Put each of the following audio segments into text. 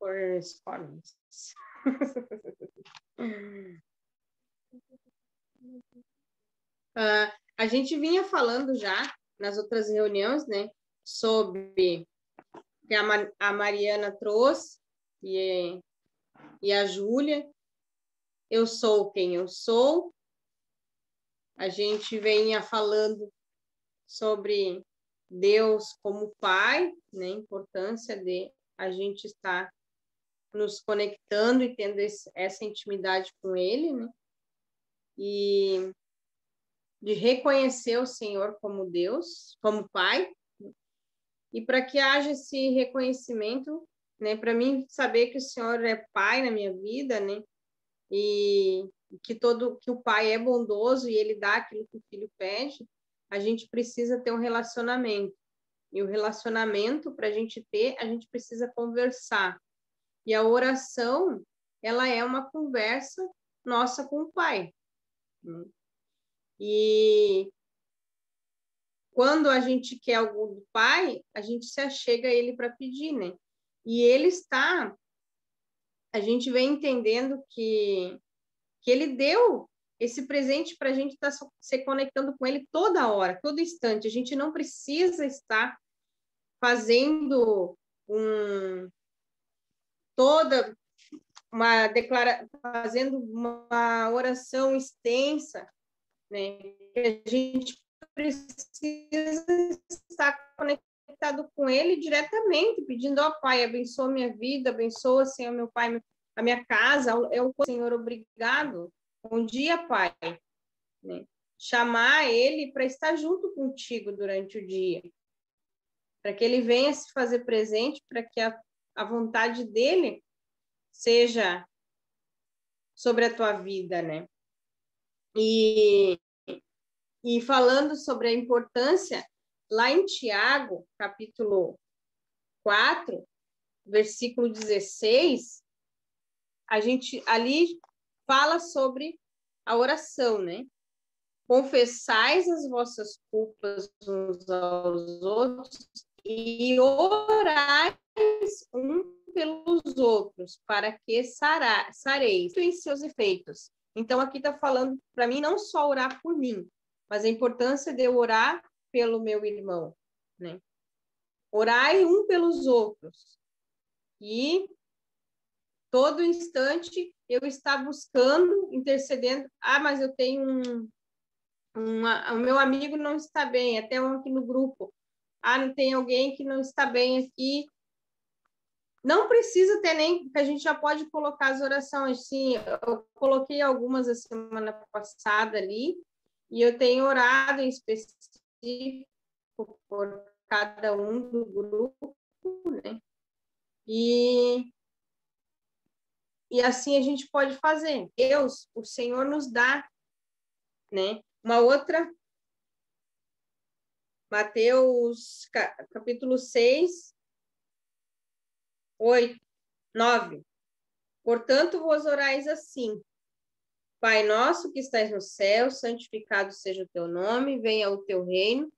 correspondence. A gente vinha falando já nas outras reuniões, né, sobre que a Mariana trouxe e a Júlia. Eu sou quem eu sou. A gente vinha falando sobre Deus como Pai, né, a importância de a gente estar nos conectando e tendo essa intimidade com Ele, né, e de reconhecer o Senhor como Deus, como Pai, e para que haja esse reconhecimento, né, para mim saber que o Senhor é Pai na minha vida, né, e que o Pai é bondoso e Ele dá aquilo que o Filho pede, a gente precisa ter um relacionamento. E o relacionamento, para a gente ter, a gente precisa conversar. E a oração, ela é uma conversa nossa com o Pai. E quando a gente quer algo do Pai, a gente se achega a Ele para pedir, né? E Ele está... A gente vem entendendo que Ele deu esse presente para a gente estar se conectando com Ele toda hora, todo instante. A gente não precisa estar fazendo fazendo uma oração extensa, né? A gente precisa estar conectado com Ele diretamente, pedindo ao Pai, abençoa minha vida, abençoa, Senhor, meu Pai, a minha casa, eu, Senhor, obrigado. Bom dia, Pai. Né? Chamar Ele para estar junto contigo durante o dia, para que Ele venha se fazer presente, para que a vontade dEle seja sobre a tua vida, né? E falando sobre a importância, lá em Tiago, capítulo 4, versículo 16, a gente ali fala sobre a oração, né? Confessais as vossas culpas uns aos outros e orais pelos outros, para que sareis em seus efeitos. Então, aqui está falando para mim não só orar por mim, mas a importância de eu orar pelo meu irmão, né? Orai um pelos outros. E todo instante eu estar buscando, intercedendo. Mas eu tenho o meu amigo não está bem, até um aqui no grupo. Não tem alguém que não está bem aqui. Não precisa ter nem, que a gente já pode colocar as orações. Sim, eu coloquei algumas a semana passada ali, e eu tenho orado em específico por cada um do grupo, né? E assim a gente pode fazer. Deus, o Senhor nos dá, né? Uma outra, Mateus, capítulo 6, 8, 9. Portanto, vos orais assim: Pai nosso que estás no céu, santificado seja o teu nome, venha o teu reino,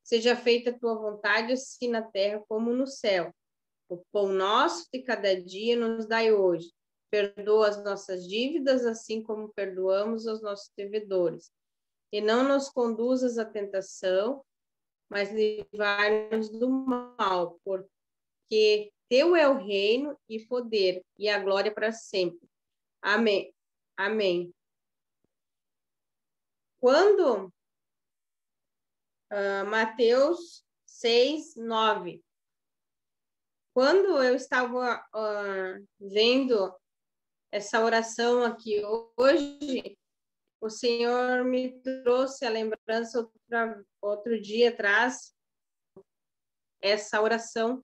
seja feita a tua vontade, assim na terra como no céu. O pão nosso de cada dia nos dai hoje. Perdoa as nossas dívidas, assim como perdoamos aos nossos devedores. E não nos conduzas à tentação, mas livrai-nos do mal, porque teu é o reino e poder e a glória para sempre. Amém. Amém. Quando Mateus 6, 9. Quando eu estava vendo essa oração aqui hoje, o Senhor me trouxe a lembrança outro dia atrás, essa oração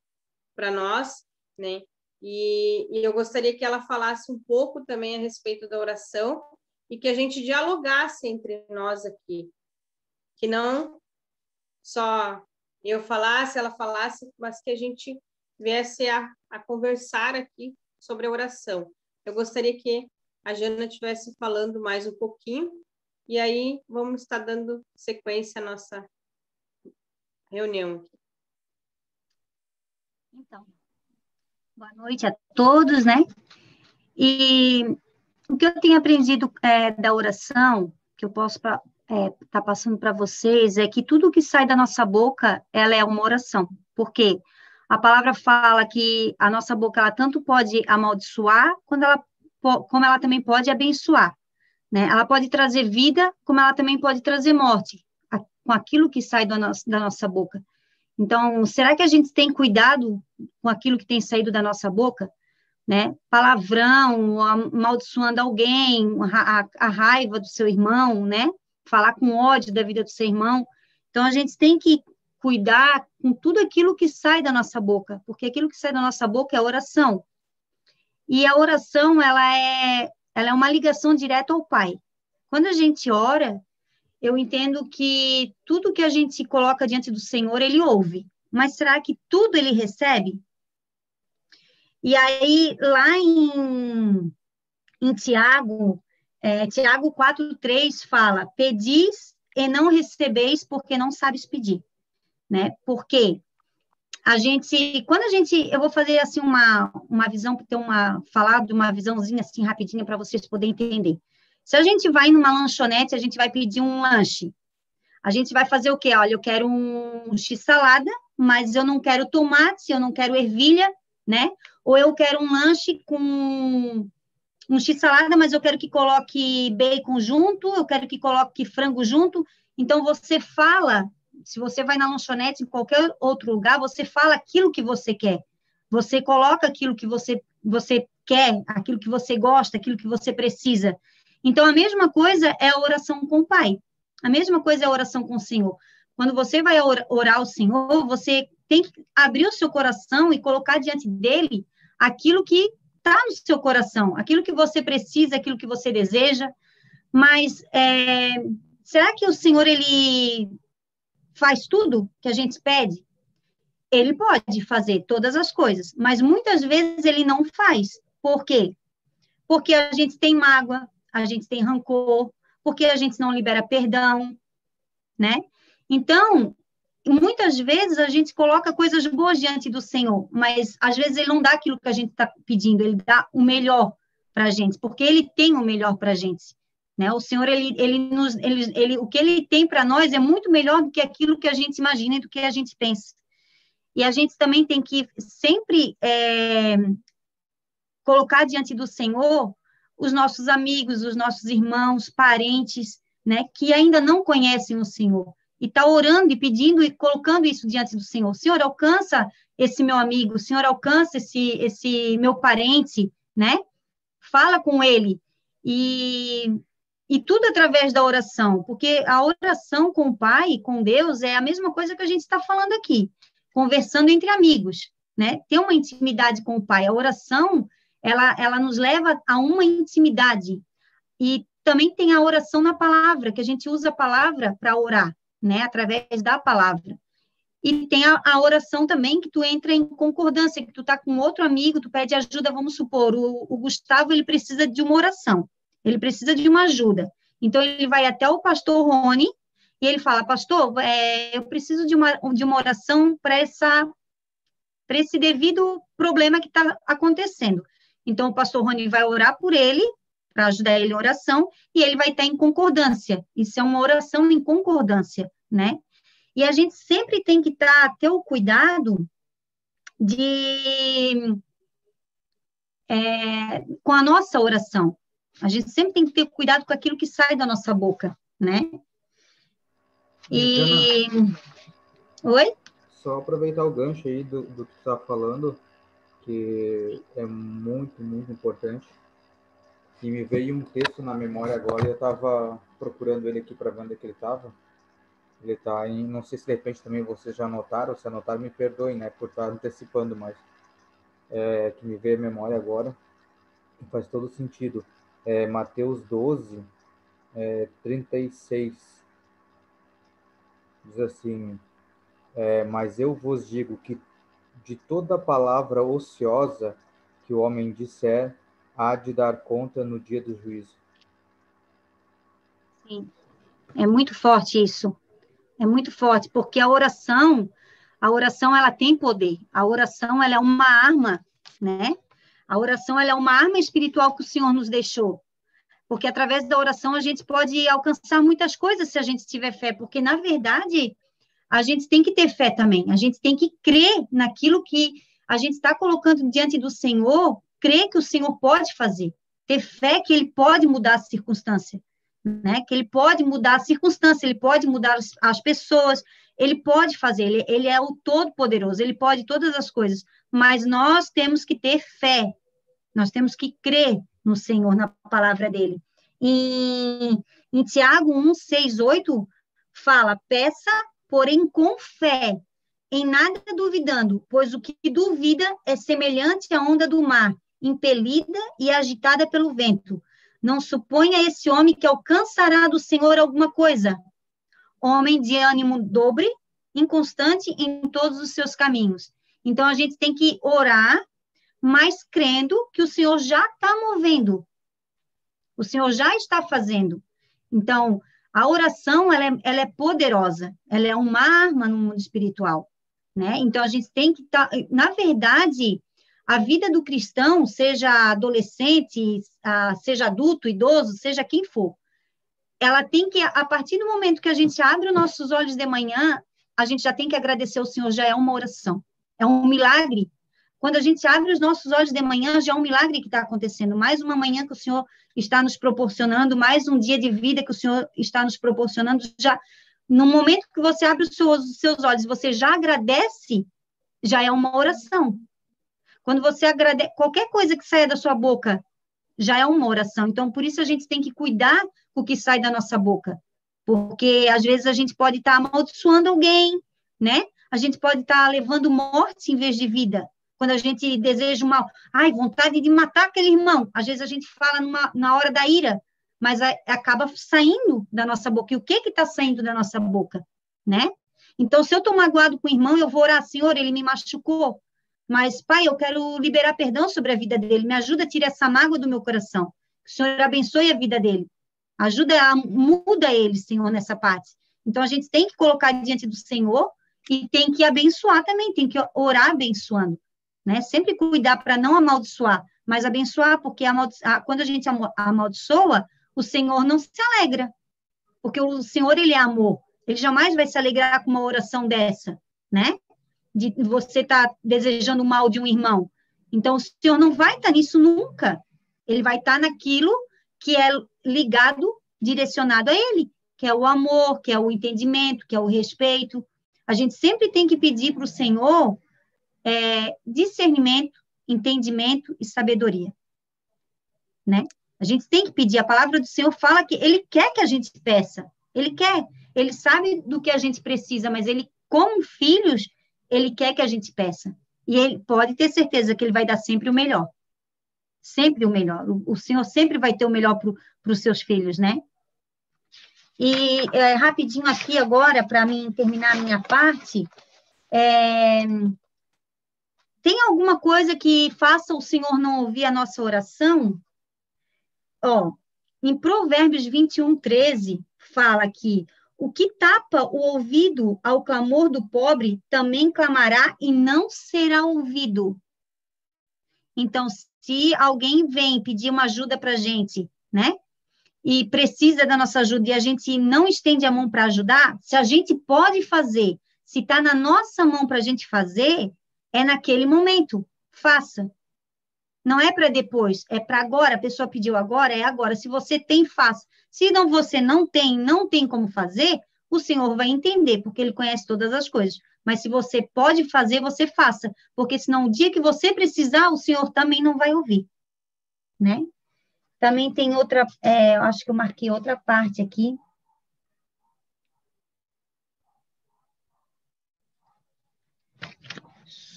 para nós, né? E eu gostaria que ela falasse um pouco também a respeito da oração e que a gente dialogasse entre nós aqui, que não só eu falasse, ela falasse, mas que a gente viesse a conversar aqui sobre a oração. Eu gostaria que a Jana estivesse falando mais um pouquinho, e aí vamos estar dando sequência à nossa reunião aqui. Então, Boa noite a todos, né? E o que eu tenho aprendido da oração, que eu posso estar passando para vocês, é que tudo que sai da nossa boca, ela é uma oração. Por quê? A palavra fala que a nossa boca, ela tanto pode amaldiçoar, como ela também pode abençoar, né? Ela pode trazer vida, como ela também pode trazer morte, com aquilo que sai da nossa boca. Então, será que a gente tem cuidado com aquilo que tem saído da nossa boca? Né? Palavrão, amaldiçoando alguém, a raiva do seu irmão, né? Falar com ódio da vida do seu irmão. Então, a gente tem que cuidar com tudo aquilo que sai da nossa boca, porque aquilo que sai da nossa boca é oração. E a oração, ela é uma ligação direta ao Pai. Quando a gente ora, eu entendo que tudo que a gente coloca diante do Senhor, Ele ouve. Mas será que tudo Ele recebe? E aí, lá em Tiago, Tiago 4:3 fala, pedis e não recebeis porque não sabes pedir, né? Porque eu vou fazer assim uma visão, falar de uma visãozinha assim rapidinha para vocês poderem entender. Se a gente vai numa lanchonete, a gente vai pedir um lanche. A gente vai fazer o quê? Olha, eu quero um x-salada, mas eu não quero tomate, eu não quero ervilha, né? Ou eu quero um lanche com um x-salada, mas eu quero que coloque bacon junto, eu quero que coloque frango junto. Então, você fala, se você vai na lanchonete, em qualquer outro lugar, você fala aquilo que você quer. Você coloca aquilo que você quer, aquilo que você gosta, aquilo que você precisa. Então, a mesma coisa é a oração com o Pai. A mesma coisa é a oração com o Senhor. Quando você vai orar ao Senhor, você tem que abrir o seu coração e colocar diante dele aquilo que está no seu coração, aquilo que você precisa, aquilo que você deseja. Mas será que o Senhor, ele faz tudo que a gente pede? Ele pode fazer todas as coisas, mas muitas vezes ele não faz. Por quê? Porque a gente tem mágoa, a gente tem rancor, porque a gente não libera perdão, né? Então, muitas vezes a gente coloca coisas boas diante do Senhor, mas às vezes ele não dá aquilo que a gente está pedindo, ele dá o melhor para a gente, porque ele tem o melhor para a gente, né? O Senhor, o que ele tem para nós é muito melhor do que aquilo que a gente imagina e do que a gente pensa. E a gente também tem que sempre colocar diante do Senhor os nossos amigos, os nossos irmãos, parentes, né, que ainda não conhecem o Senhor. E está orando e pedindo e colocando isso diante do Senhor. Senhor, alcança esse meu amigo, Senhor, alcança esse meu parente, né? Fala com ele. E tudo através da oração, porque a oração com o Pai, com Deus, é a mesma coisa que a gente está falando aqui, conversando entre amigos, né? Ter uma intimidade com o Pai. A oração, ela nos leva a uma intimidade. E também tem a oração na palavra, que a gente usa a palavra para orar, né? Através da palavra. E tem a oração também que tu entra em concordância, que tu tá com outro amigo, tu pede ajuda, vamos supor, o Gustavo, ele precisa de uma oração, ele precisa de uma ajuda. Então, ele vai até o pastor Rony e ele fala, pastor, eu preciso de uma oração para esse devido problema que está acontecendo. Então, o pastor Rony vai orar por ele, para ajudar ele em oração, e ele vai estar em concordância. Isso é uma oração em concordância, né? E a gente sempre tem que ter o cuidado com a nossa oração. A gente sempre tem que ter cuidado com aquilo que sai da nossa boca, né? E... Oi? Só aproveitar o gancho aí do que tu está falando, que é muito, muito importante. E me veio um texto na memória agora, e eu estava procurando ele aqui para ver onde é que ele estava. Ele está em, não sei se de repente também vocês já anotaram, se anotaram, me perdoem, né, por estar antecipando, mas que me veio a memória agora, e faz todo sentido. Mateus 12, 36, diz assim, mas eu vos digo que de toda palavra ociosa que o homem disser, há de dar conta no dia do juízo. Sim, é muito forte isso. É muito forte, porque a oração ela tem poder. A oração, ela é uma arma né? A oração, ela é uma arma espiritual que o Senhor nos deixou. Porque através da oração a gente pode alcançar muitas coisas se a gente tiver fé. Porque, na verdade, a gente tem que ter fé também. A gente tem que crer naquilo que a gente está colocando diante do Senhor, crer que o Senhor pode fazer. Ter fé que Ele pode mudar a circunstância, né? Que Ele pode mudar a circunstância, Ele pode mudar as pessoas, Ele pode fazer, ele é o Todo-Poderoso, Ele pode todas as coisas. Mas nós temos que ter fé, nós temos que crer no Senhor, na palavra dEle. Em Tiago 1, 6, 8, fala, peça, porém com fé, em nada duvidando, pois o que duvida é semelhante à onda do mar, impelida e agitada pelo vento. Não suponha esse homem que alcançará do Senhor alguma coisa. Homem de ânimo dobre, inconstante em todos os seus caminhos. Então, a gente tem que orar, mas crendo que o Senhor já está movendo. O Senhor já está fazendo. Então, a oração, ela é poderosa. Ela é uma arma no mundo espiritual, né? Então, a gente tem que estar... Na verdade, a vida do cristão, seja adolescente, seja adulto, idoso, seja quem for, ela tem que, a partir do momento que a gente abre os nossos olhos de manhã, a gente já tem que agradecer ao Senhor, já é uma oração. É um milagre. Quando a gente abre os nossos olhos de manhã, já é um milagre que está acontecendo. Mais uma manhã que o Senhor está nos proporcionando, mais um dia de vida que o Senhor está nos proporcionando. Já, no momento que você abre os seus olhos, você já agradece, já é uma oração. Quando você agradece, qualquer coisa que saia da sua boca, já é uma oração. Então, por isso a gente tem que cuidar com o que sai da nossa boca. Porque, às vezes, a gente pode estar amaldiçoando alguém, né? A gente pode estar levando morte em vez de vida. Quando a gente deseja o mal, vontade de matar aquele irmão. Às vezes a gente fala na hora da ira, mas acaba saindo da nossa boca. E o que está saindo da nossa boca, né? Então, se eu estou magoado com o irmão, eu vou orar, Senhor, ele me machucou. Mas, Pai, eu quero liberar perdão sobre a vida dele. Me ajuda a tirar essa mágoa do meu coração. Que o Senhor abençoe a vida dele. Muda ele, Senhor, nessa parte. Então, a gente tem que colocar diante do Senhor e tem que abençoar também, tem que orar abençoando. Né? Sempre cuidar para não amaldiçoar, mas abençoar, porque quando a gente amaldiçoa, o Senhor não se alegra, porque o Senhor, ele é amor, ele jamais vai se alegrar com uma oração dessa, né? De você estar desejando o mal de um irmão. Então, o Senhor não vai estar nisso nunca, ele vai estar naquilo que é ligado, direcionado a ele, que é o amor, que é o entendimento, que é o respeito. A gente sempre tem que pedir para o Senhor discernimento, entendimento e sabedoria, né? A gente tem que pedir, a palavra do Senhor fala que Ele quer que a gente peça, Ele sabe do que a gente precisa, mas Ele, como filhos, Ele quer que a gente peça, e Ele pode ter certeza que Ele vai dar sempre o melhor, o Senhor sempre vai ter o melhor para os seus filhos, né? E rapidinho aqui agora, para mim terminar a minha parte, tem alguma coisa que faça o Senhor não ouvir a nossa oração? Em Provérbios 21, 13, fala que o que tapa o ouvido ao clamor do pobre também clamará e não será ouvido. Então, se alguém vem pedir uma ajuda para a gente, né? E precisa da nossa ajuda e a gente não estende a mão para ajudar, se a gente pode fazer, se está na nossa mão para a gente fazer, é naquele momento, faça. Não é para depois, é para agora. A pessoa pediu agora, é agora. Se você tem, faça. Se não, você não tem como fazer, o Senhor vai entender, porque Ele conhece todas as coisas. Mas se você pode fazer, você faça. Porque senão, o dia que você precisar, o Senhor também não vai ouvir. Né? Também tem outra, acho que eu marquei outra parte aqui.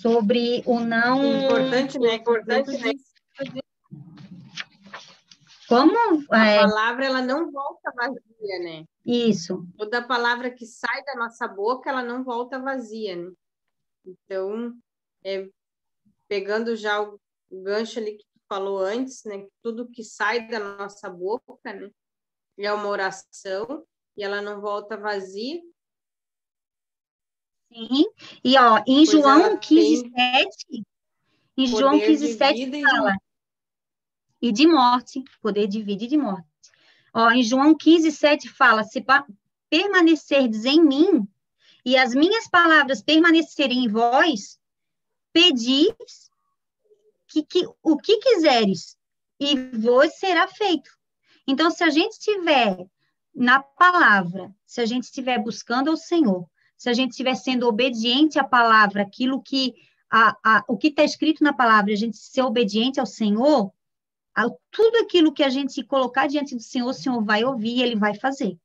Sobre o não... Importante, né? Como? A palavra, ela não volta vazia, né? Isso. Toda palavra que sai da nossa boca, ela não volta vazia, né? Então, pegando já o gancho ali que tu falou antes, né? Tudo que sai da nossa boca, né? É uma oração e ela não volta vazia. Sim, e em João 15:7, Em João Poder 15:7 de vida e de fala, morte. e de morte, poder de vida e de morte. Ó, em João 15:7 fala, se permanecerdes em mim, e as minhas palavras permanecerem em vós, pedis o que quiseres, e vos será feito. Então, se a gente estiver na palavra, se a gente estiver buscando ao Senhor, se a gente estiver sendo obediente à palavra, aquilo que o que está escrito na palavra, a gente ser obediente ao Senhor, tudo aquilo que a gente colocar diante do Senhor, o Senhor vai ouvir e Ele vai fazer,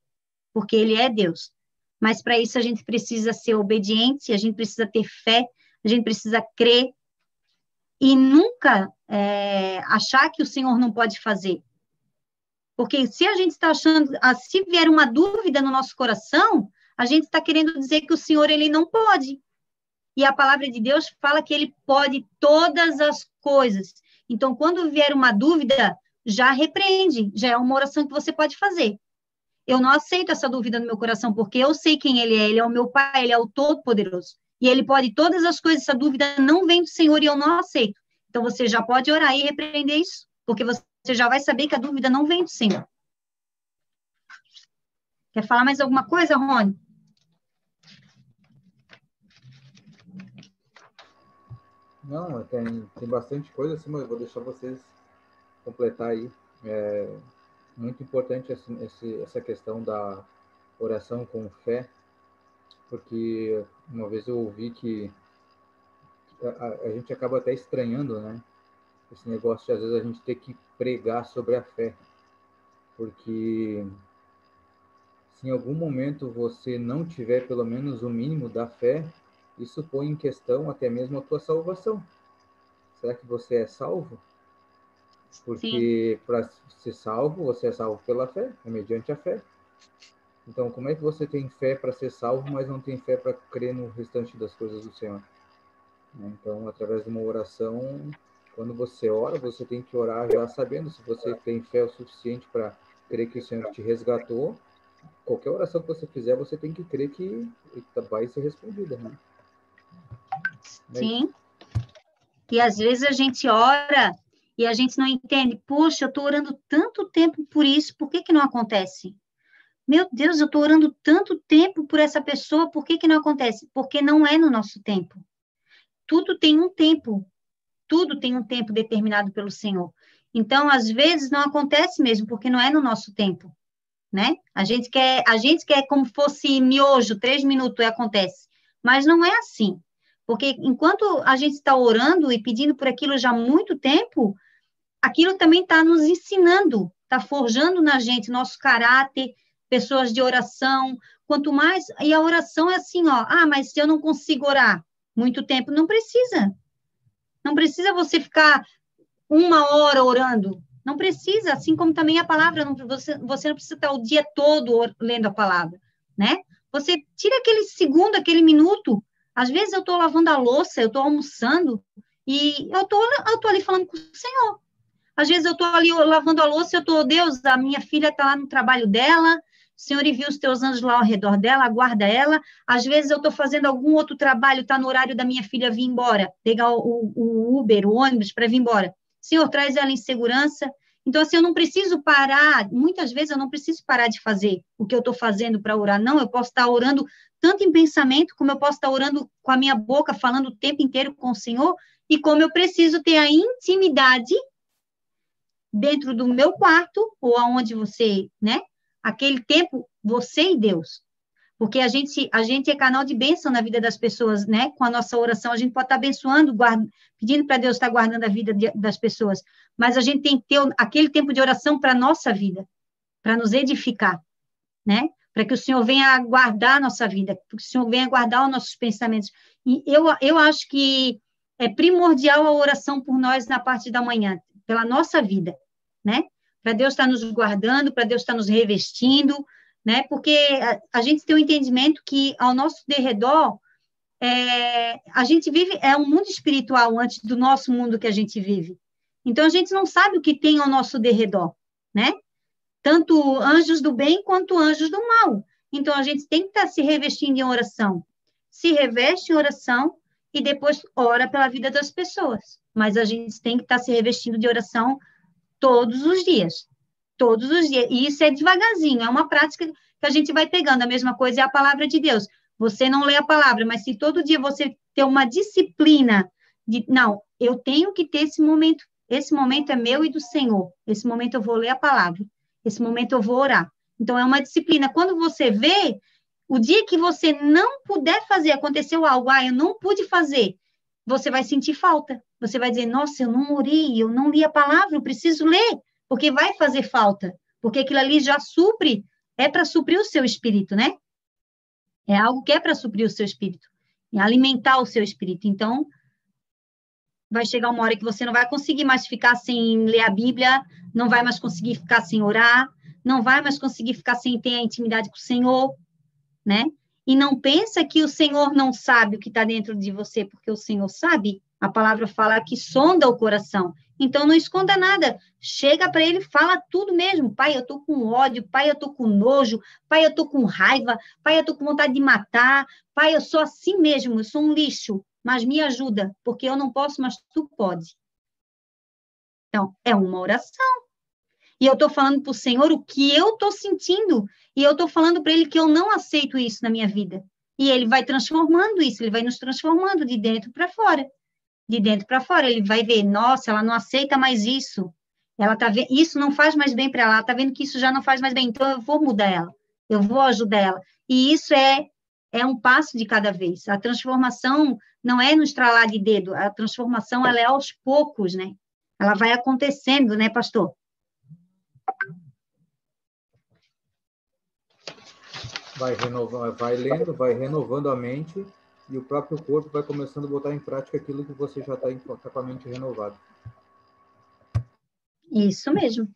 porque Ele é Deus. Mas para isso a gente precisa ser obediente, a gente precisa ter fé, a gente precisa crer e nunca achar que o Senhor não pode fazer. Porque se a gente está achando, se vier uma dúvida no nosso coração, a gente está querendo dizer que o Senhor, Ele não pode. E a palavra de Deus fala que Ele pode todas as coisas. Então, quando vier uma dúvida, já repreende, já é uma oração que você pode fazer. Eu não aceito essa dúvida no meu coração, porque eu sei quem Ele é o meu Pai, Ele é o Todo-Poderoso. E Ele pode todas as coisas, essa dúvida não vem do Senhor e eu não aceito. Então, você já pode orar e repreender isso, porque você já vai saber que a dúvida não vem do Senhor. Quer falar mais alguma coisa, Rony? Não, tem bastante coisa assim, mas eu vou deixar vocês completar aí. É muito importante essa questão da oração com fé, porque uma vez eu ouvi que a gente acaba até estranhando, né? Esse negócio de, às vezes, a gente ter que pregar sobre a fé, porque se em algum momento você não tiver pelo menos o mínimo da fé, isso põe em questão até mesmo a tua salvação. Será que você é salvo? Porque para ser salvo, você é salvo pela fé, é mediante a fé. Então, como é que você tem fé para ser salvo, mas não tem fé para crer no restante das coisas do Senhor? Então, através de uma oração, quando você ora, você tem que orar já sabendo se você tem fé o suficiente para crer que o Senhor te resgatou. Qualquer oração que você fizer, você tem que crer que vai ser respondida, né? Sim. E às vezes a gente ora e a gente não entende. Puxa, eu estou orando tanto tempo por isso, por que que não acontece? Meu Deus, eu estou orando tanto tempo por essa pessoa, por que que não acontece? Porque não é no nosso tempo. Tudo tem um tempo. Tudo tem um tempo determinado pelo Senhor. Então, às vezes, não acontece mesmo, porque não é no nosso tempo, né? A gente quer como fosse miojo, 3 minutos e acontece. Mas não é assim. Porque enquanto a gente está orando e pedindo por aquilo já há muito tempo, aquilo também está nos ensinando, está forjando na gente nosso caráter, pessoas de oração. Quanto mais. E a oração é assim, ó. Mas se eu não consigo orar muito tempo, não precisa. Não precisa você ficar 1 hora orando. Não precisa, assim como também a palavra, você não precisa estar o dia todo lendo a palavra, né? Você tira aquele segundo, aquele minuto. Às vezes eu estou lavando a louça, eu estou almoçando, e eu tô ali falando com o Senhor. Às vezes eu estou ali lavando a louça e eu estou, Deus, a minha filha está lá no trabalho dela, Senhor, envia os teus anjos lá ao redor dela, aguarda ela. Às vezes eu estou fazendo algum outro trabalho, está no horário da minha filha vir embora, pegar o Uber, o ônibus para vir embora. Senhor, traz ela em segurança. Então, assim, eu não preciso parar, muitas vezes eu não preciso parar de fazer o que eu estou fazendo para orar. Não, eu posso estar orando tanto em pensamento, como eu posso estar orando com a minha boca, falando o tempo inteiro com o Senhor, e como eu preciso ter a intimidade dentro do meu quarto, ou aonde você, né? Aquele tempo, você e Deus. Porque a gente é canal de bênção na vida das pessoas, né? Com a nossa oração, a gente pode estar abençoando, pedindo para Deus estar guardando a vida das pessoas. Mas a gente tem que ter aquele tempo de oração para a nossa vida, para nos edificar, né? Para que o Senhor venha guardar a nossa vida, para que o Senhor venha guardar os nossos pensamentos. E eu acho que é primordial a oração por nós na parte da manhã, pela nossa vida, né? Para Deus estar nos guardando, para Deus estar nos revestindo, né? Porque a gente tem um entendimento que ao nosso derredor a gente vive um mundo espiritual antes do nosso mundo que a gente vive. Então a gente não sabe o que tem ao nosso derredor, né? Tanto anjos do bem quanto anjos do mal. Então a gente tem que estar se revestindo em oração. Se reveste em oração e depois ora pela vida das pessoas. Mas a gente tem que estar se revestindo de oração todos os dias. Todos os dias. E isso é devagarzinho, é uma prática que a gente vai pegando. A mesma coisa é a palavra de Deus. Você não lê a palavra, mas se todo dia você ter uma disciplina de, não, eu tenho que ter esse momento é meu e do Senhor, esse momento eu vou ler a palavra, esse momento eu vou orar. Então, é uma disciplina. Quando você vê, o dia que você não puder fazer, aconteceu algo, eu não pude fazer, você vai sentir falta. Você vai dizer, nossa, eu não orei, eu não li a palavra, eu preciso ler, porque vai fazer falta, porque aquilo ali já supre, é para suprir o seu espírito, né? É algo que é para suprir o seu espírito, é alimentar o seu espírito. Então, vai chegar uma hora que você não vai conseguir mais ficar sem ler a Bíblia, não vai mais conseguir ficar sem orar, não vai mais conseguir ficar sem ter a intimidade com o Senhor, né? E não pensa que o Senhor não sabe o que está dentro de você, porque o Senhor sabe. A palavra fala que sonda o coração. Então, não esconda nada. Chega para ele, fala tudo mesmo. Pai, eu estou com ódio. Pai, eu estou com nojo. Pai, eu estou com raiva. Pai, eu estou com vontade de matar. Pai, eu sou assim mesmo, eu sou um lixo. Mas me ajuda, porque eu não posso, mas tu pode. Então, é uma oração. E eu estou falando para o Senhor o que eu estou sentindo. E eu estou falando para Ele que eu não aceito isso na minha vida. E Ele vai transformando isso, Ele vai nos transformando de dentro para fora. De dentro para fora, Ele vai ver, nossa, ela não aceita mais isso. Ela tá vendo, isso não faz mais bem para ela. Ela está vendo que isso já não faz mais bem. Então, eu vou mudar ela. Eu vou ajudar ela. E isso é um passo de cada vez. A transformação não é no estralar de dedo. A transformação, ela é aos poucos, né? Ela vai acontecendo, né, pastor? Vai lendo, vai renovando a mente e o próprio corpo vai começando a botar em prática aquilo que você já está com a mente renovada. Isso mesmo.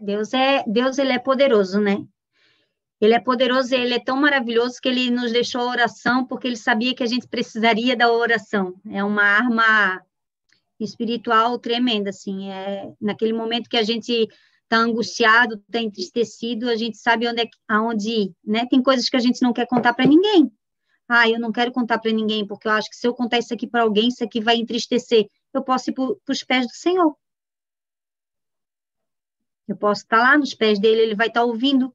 Deus ele é poderoso, né? Ele é poderoso, ele é tão maravilhoso que ele nos deixou a oração porque ele sabia que a gente precisaria da oração. É uma arma espiritual tremenda, assim. Naquele momento que a gente está angustiado, está entristecido, a gente sabe aonde ir, né? Tem coisas que a gente não quer contar para ninguém. Eu não quero contar para ninguém, porque eu acho que se eu contar isso aqui para alguém, isso aqui vai entristecer. Eu posso ir para os pés do Senhor. Eu posso estar lá nos pés dele, ele vai estar ouvindo.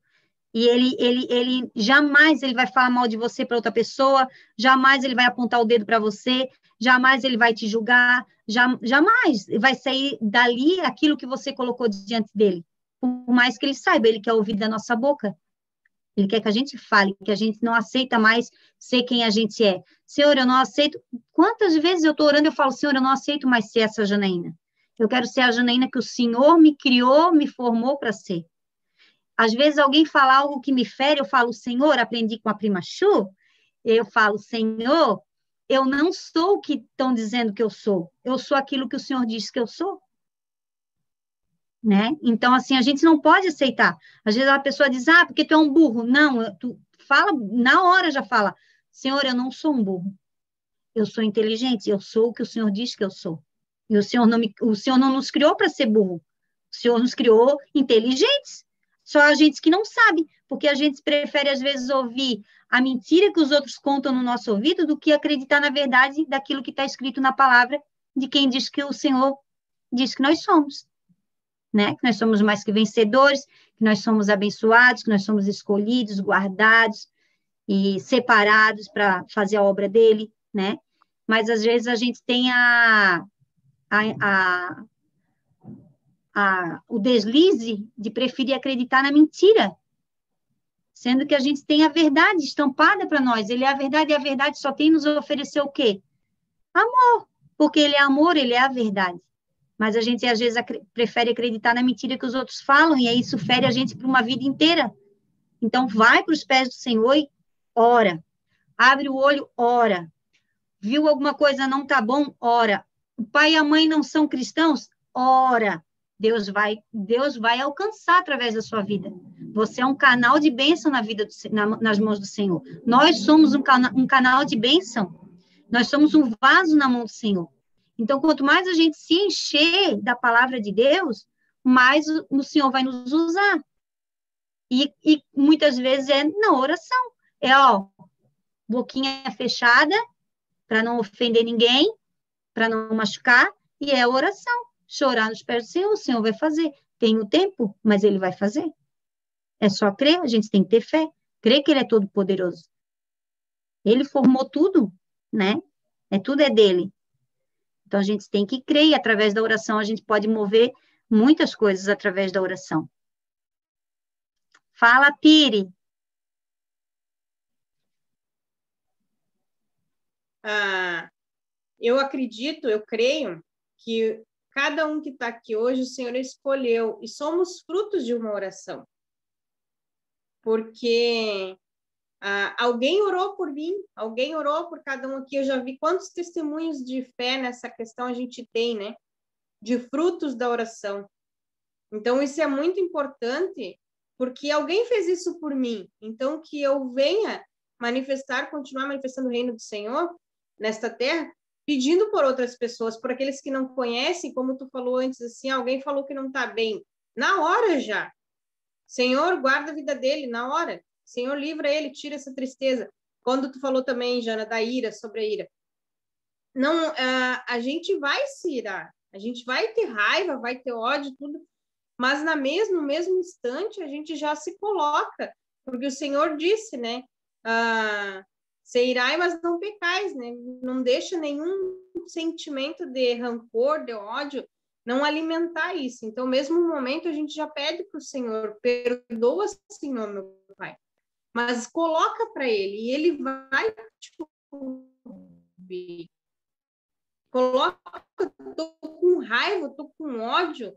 E ele jamais ele vai falar mal de você para outra pessoa, jamais ele vai apontar o dedo para você, jamais ele vai te julgar, jamais vai sair dali aquilo que você colocou diante dele. Por mais que ele saiba, ele quer ouvir da nossa boca. Ele quer que a gente fale, que a gente não aceita mais ser quem a gente é. Senhor, eu não aceito. Quantas vezes eu estou orando e eu falo, Senhor, eu não aceito mais ser essa Janaína. Eu quero ser a Janaína que o Senhor me criou, me formou para ser. Às vezes alguém fala algo que me fere, eu falo, Senhor, aprendi com a prima Chu, eu falo, Senhor, eu não sou o que estão dizendo que eu sou aquilo que o Senhor diz que eu sou. Né? Então, assim, a gente não pode aceitar. Às vezes a pessoa diz, porque tu é um burro. Não, tu fala, na hora já fala, Senhor, eu não sou um burro. Eu sou inteligente, eu sou o que o Senhor diz que eu sou. E o Senhor não nos criou para ser burro. O Senhor nos criou inteligentes. Só a gente que não sabe, porque a gente prefere, às vezes, ouvir a mentira que os outros contam no nosso ouvido do que acreditar na verdade daquilo que está escrito na palavra de quem diz que o Senhor diz que nós somos. Né? Que nós somos mais que vencedores, que nós somos abençoados, que nós somos escolhidos, guardados e separados para fazer a obra dele, né? Mas, às vezes, a gente tem o deslize de preferir acreditar na mentira, sendo que a gente tem a verdade estampada para nós. Ele é a verdade, e a verdade só tem nos oferecer o quê? Amor, porque ele é amor, ele é a verdade. Mas a gente, às vezes, prefere acreditar na mentira que os outros falam, e aí isso fere a gente por uma vida inteira. Então, vai para os pés do Senhor e ora. Abre o olho, ora. Viu alguma coisa não tá bom? Ora. O pai e a mãe não são cristãos? Ora. Deus vai alcançar através da sua vida. Você é um canal de bênção na vida nas mãos do Senhor. Nós somos um canal de bênção. Nós somos um vaso na mão do Senhor. Então, quanto mais a gente se encher da palavra de Deus, mais o Senhor vai nos usar. E muitas vezes é na oração. É, ó, boquinha fechada, para não ofender ninguém, para não machucar, e é oração. Chorar nos pés do Senhor, o Senhor vai fazer. Tem o tempo, mas Ele vai fazer. É só crer, a gente tem que ter fé. Crer que Ele é todo-poderoso. Ele formou tudo, né? Tudo é dele. Então, a gente tem que crer, e através da oração a gente pode mover muitas coisas através da oração. Fala, Piri. Eu acredito, eu creio que cada um que está aqui hoje, o Senhor escolheu, e somos frutos de uma oração. Porque alguém orou por mim, alguém orou por cada um aqui. Eu já vi quantos testemunhos de fé nessa questão a gente tem, né? De frutos da oração. Então, isso é muito importante, porque alguém fez isso por mim. Então, que eu venha continuar manifestando o reino do Senhor nesta terra, pedindo por outras pessoas, por aqueles que não conhecem, como tu falou antes, assim, alguém falou que não está bem. Na hora já. Senhor, guarda a vida dele, na hora. Senhor, livra ele, tira essa tristeza. Quando tu falou também, Jana, da ira, sobre a ira. Não, a gente vai se irar. A gente vai ter raiva, vai ter ódio, tudo. Mas no mesmo instante, a gente já se coloca. Porque o Senhor disse, né? Se irai, mas não pecais, né? Não deixa nenhum sentimento de rancor, de ódio, não alimentar isso. Então, mesmo no momento, a gente já pede para o Senhor, perdoa, Senhor, meu Pai. Mas coloca para Ele, e Ele vai te ouvir. Coloca, tô com raiva, tô com ódio,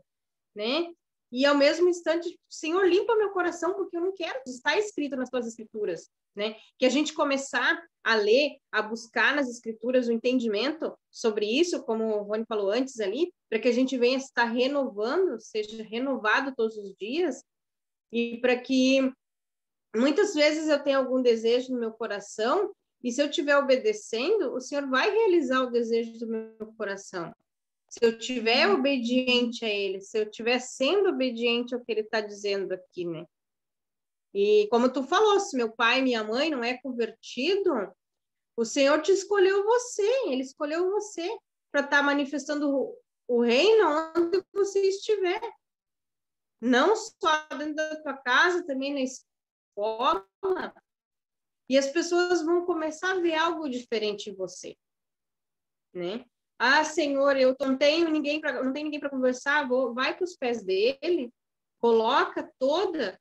né? E ao mesmo instante, Senhor, limpa meu coração, porque eu não quero. Está escrito nas tuas escrituras, né? Que a gente começar a ler, a buscar nas escrituras o entendimento sobre isso, como o Rony falou antes ali, para que a gente venha estar renovando, seja renovado todos os dias, e para que muitas vezes eu tenha algum desejo no meu coração, e se eu estiver obedecendo, o Senhor vai realizar o desejo do meu coração. Se eu estiver obediente a Ele, se eu estiver sendo obediente ao que Ele está dizendo aqui, né? E como tu falou, se meu pai e minha mãe não é convertido, o Senhor te escolheu você, Ele escolheu você para estar manifestando o reino onde você estiver. Não só dentro da tua casa, também na escola. E as pessoas vão começar a ver algo diferente em você, né? Senhor, eu não tenho ninguém para conversar, vai para os pés dele, coloca toda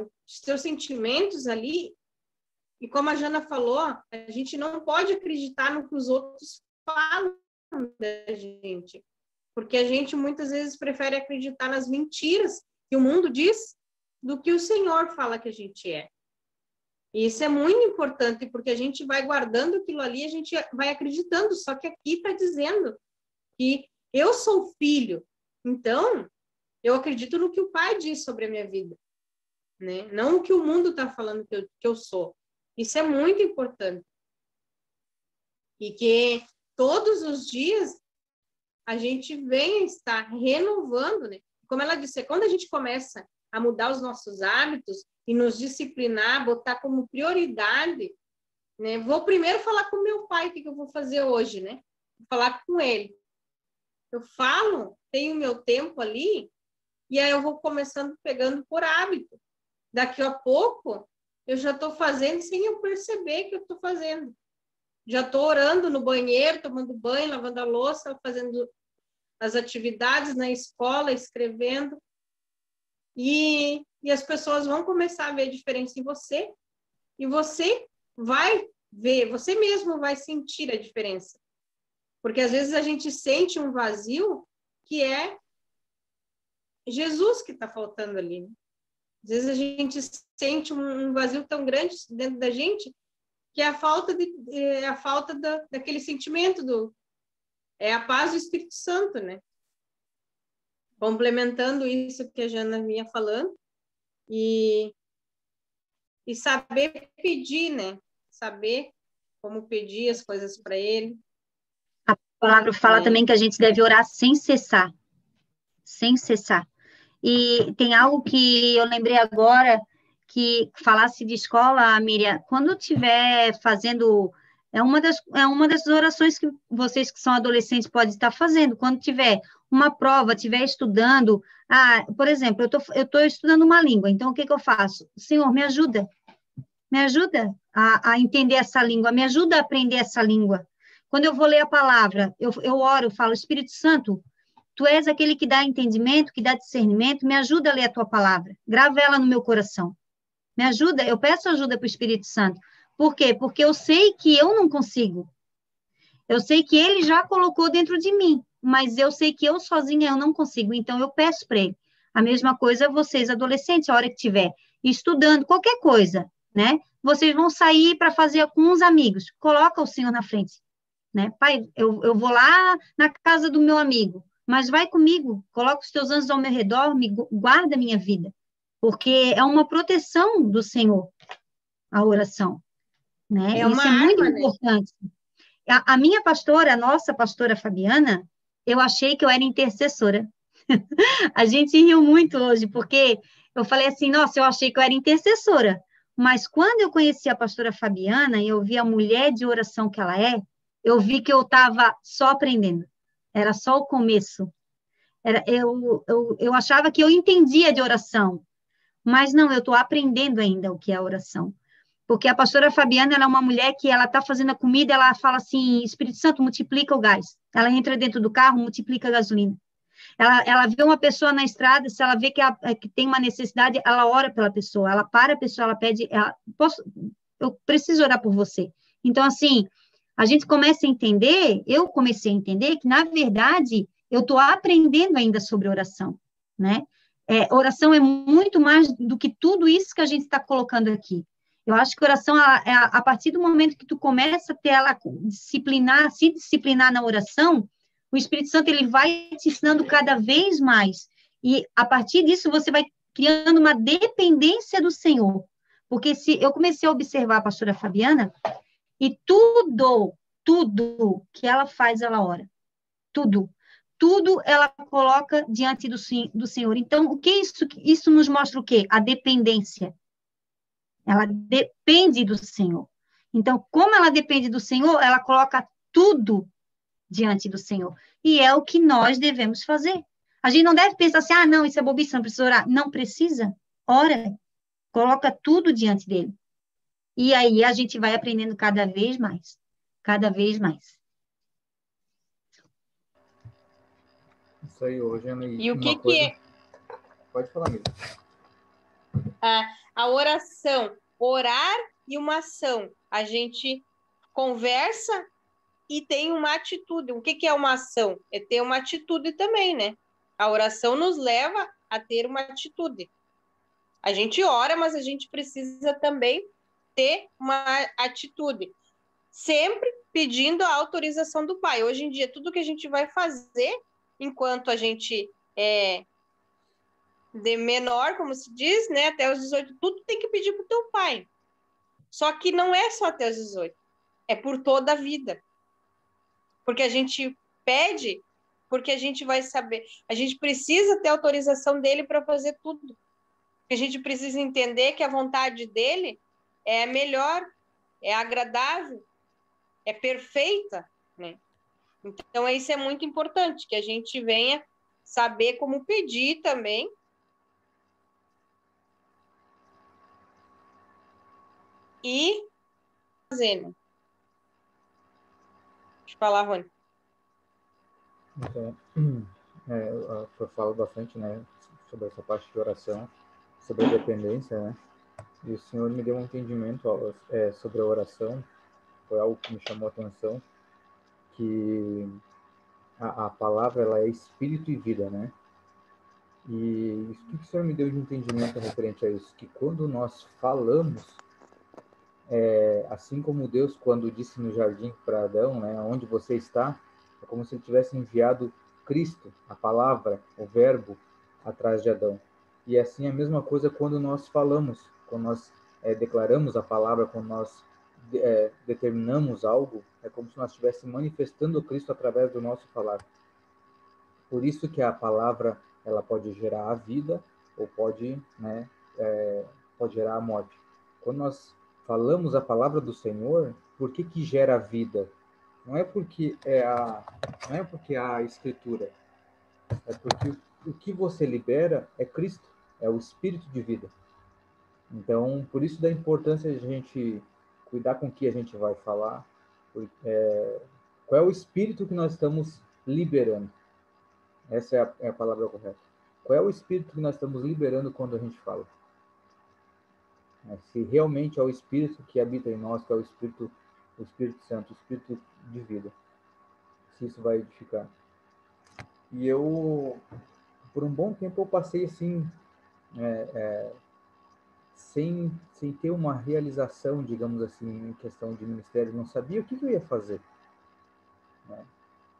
os seus sentimentos ali, e como a Jana falou, a gente não pode acreditar no que os outros falam da gente, porque a gente muitas vezes prefere acreditar nas mentiras que o mundo diz do que o Senhor fala que a gente é. E isso é muito importante, porque a gente vai guardando aquilo ali, a gente vai acreditando, só que aqui está dizendo que eu sou filho, então eu acredito no que o Pai diz sobre a minha vida, né? Não o que o mundo está falando que eu sou. Isso é muito importante. E que todos os dias a gente venha estar renovando, né? Como ela disse, quando a gente começa a mudar os nossos hábitos e nos disciplinar, botar como prioridade, né? Vou primeiro falar com meu pai o que eu vou fazer hoje, né? Vou falar com ele. Eu falo, tenho meu tempo ali, e aí eu vou começando pegando por hábito. Daqui a pouco, eu já estou fazendo sem eu perceber que eu estou fazendo. Já estou orando no banheiro, tomando banho, lavando a louça, fazendo as atividades na escola, escrevendo. E as pessoas vão começar a ver a diferença em você, e você vai ver, você mesmo vai sentir a diferença. Porque às vezes a gente sente um vazio que é Jesus que está faltando ali. Às vezes a gente sente um vazio tão grande dentro da gente que é a falta daquele sentimento é a paz do Espírito Santo, né? Complementando isso que a Jana vinha falando, e saber pedir, né? Saber como pedir as coisas para Ele. A palavra fala também que a gente deve orar sem cessar. Sem cessar. E tem algo que eu lembrei agora, que falasse de escola, Miriam, quando estiver fazendo, é uma das orações que vocês que são adolescentes podem estar fazendo, quando tiver uma prova, estiver estudando, por exemplo, eu tô estudando uma língua, então o que que eu faço? Senhor, me ajuda a entender essa língua, me ajuda a aprender essa língua. Quando eu vou ler a palavra, eu oro, eu falo, Espírito Santo, tu és aquele que dá entendimento, que dá discernimento, me ajuda a ler a tua palavra, grava ela no meu coração. Me ajuda, eu peço ajuda para o Espírito Santo. Por quê? Porque eu sei que eu não consigo. Eu sei que ele já colocou dentro de mim, mas eu sei que eu sozinha eu não consigo, então eu peço para ele. A mesma coisa vocês, adolescentes, a hora que tiver estudando qualquer coisa, né? Vocês vão sair para fazer com uns amigos, coloca o Senhor na frente, né? Pai, eu vou lá na casa do meu amigo, mas vai comigo, coloca os teus anjos ao meu redor, guarda a minha vida, porque é uma proteção do Senhor, a oração, né? É Isso uma é muito arma, né? importante. A minha pastora, a nossa pastora Fabiana, eu achei que eu era intercessora. A gente riu muito hoje, porque eu falei assim, nossa, eu achei que eu era intercessora. Mas quando eu conheci a pastora Fabiana e eu vi a mulher de oração que ela é, eu vi que eu estava só aprendendo. Era só o começo. Eu achava que eu entendia de oração, mas não, eu estou aprendendo ainda o que é oração. Porque a pastora Fabiana, ela é uma mulher que ela está fazendo a comida, ela fala assim, Espírito Santo, multiplica o gás. Ela entra dentro do carro, multiplica a gasolina. Ela vê uma pessoa na estrada, se ela vê que tem uma necessidade, ela ora pela pessoa, ela para a pessoa, ela pede, eu preciso orar por você. Então, assim, a gente começa a entender, eu comecei a entender que, na verdade, eu estou aprendendo ainda sobre oração, né? Oração é muito mais do que tudo isso que a gente está colocando aqui. Eu acho que oração, a partir do momento que tu começa a ter ela se disciplinar na oração, o Espírito Santo ele vai te ensinando cada vez mais. E a partir disso você vai criando uma dependência do Senhor. Porque se eu comecei a observar a pastora Fabiana, e tudo que ela faz, ela ora. Tudo. Tudo ela coloca diante do Senhor. Então, o que isso nos mostra o quê? A dependência. Ela depende do Senhor. Então, como ela depende do Senhor, ela coloca tudo diante do Senhor. E é o que nós devemos fazer. A gente não deve pensar assim, não, isso é bobice, não precisa orar. Não precisa. Ora, coloca tudo diante dele. E aí a gente vai aprendendo cada vez mais. Cada vez mais. Isso aí, hoje E o uma que coisa... é Pode falar, amigo. a oração? Orar e uma ação. A gente conversa e tem uma atitude. O que é uma ação? É ter uma atitude também, né? A oração nos leva a ter uma atitude. A gente ora, mas a gente precisa também ter uma atitude. Sempre pedindo a autorização do pai. Hoje em dia, tudo que a gente vai fazer, enquanto a gente é de menor, como se diz, né, até os 18, tudo tem que pedir para o teu pai. Só que não é só até os 18, é por toda a vida. Porque a gente pede, porque a gente vai saber, a gente precisa ter autorização dele para fazer tudo. A gente precisa entender que a vontade dele é a melhor, é agradável, é perfeita, né? Então, isso é muito importante, que a gente venha saber como pedir também. E fazer, né? Deixa eu falar, Rony. Então, eu falo bastante, né, sobre essa parte de oração, sobre a dependência, né? E o Senhor me deu um entendimento sobre a oração, foi algo que me chamou a atenção, que a palavra ela é espírito e vida, né? E o que o Senhor me deu de entendimento referente a isso? Que quando nós falamos, assim como Deus, quando disse no jardim para Adão, né, onde você está, é como se ele tivesse enviado Cristo, a palavra, o verbo, atrás de Adão. E assim a mesma coisa quando nós falamos, quando nós declaramos a palavra, quando nós determinamos algo, é como se nós estivéssemos manifestando Cristo através do nosso falar. Por isso que a palavra ela pode gerar a vida ou pode, né, pode gerar a morte. Quando nós falamos a palavra do Senhor, por que que gera a vida? Não é porque há a Escritura, é porque o que você libera é Cristo, é o Espírito de vida. Então, por isso da importância de a gente cuidar com o que a gente vai falar, qual é o Espírito que nós estamos liberando. Essa é a palavra correta. Qual é o Espírito que nós estamos liberando quando a gente fala? Se realmente é o Espírito que habita em nós, que é o Espírito Santo, o Espírito de vida. Se isso vai edificar. E eu, por um bom tempo, eu passei assim, sem ter uma realização, digamos assim, em questão de ministério. Não sabia o que eu ia fazer. Né?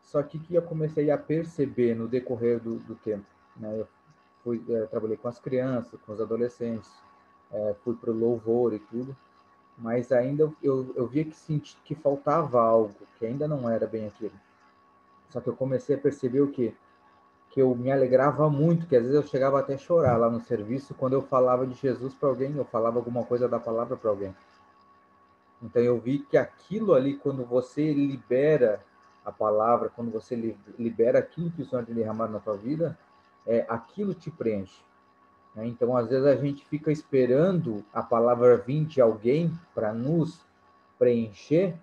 Só que eu comecei a perceber no decorrer do tempo. Né? Eu trabalhei com as crianças, com os adolescentes, fui para o louvor e tudo, mas ainda eu via que faltava algo, que ainda não era bem aquilo. Só que eu comecei a perceber o quê? Que eu me alegrava muito, que às vezes eu chegava até a chorar lá no serviço quando eu falava de Jesus para alguém, eu falava alguma coisa da palavra para alguém. Então eu vi que aquilo ali, quando você libera a palavra, quando você libera aquilo que o Senhor tem derramado na tua vida, aquilo te preenche. Né? Então, às vezes, a gente fica esperando a palavra vir de alguém para nos preencher,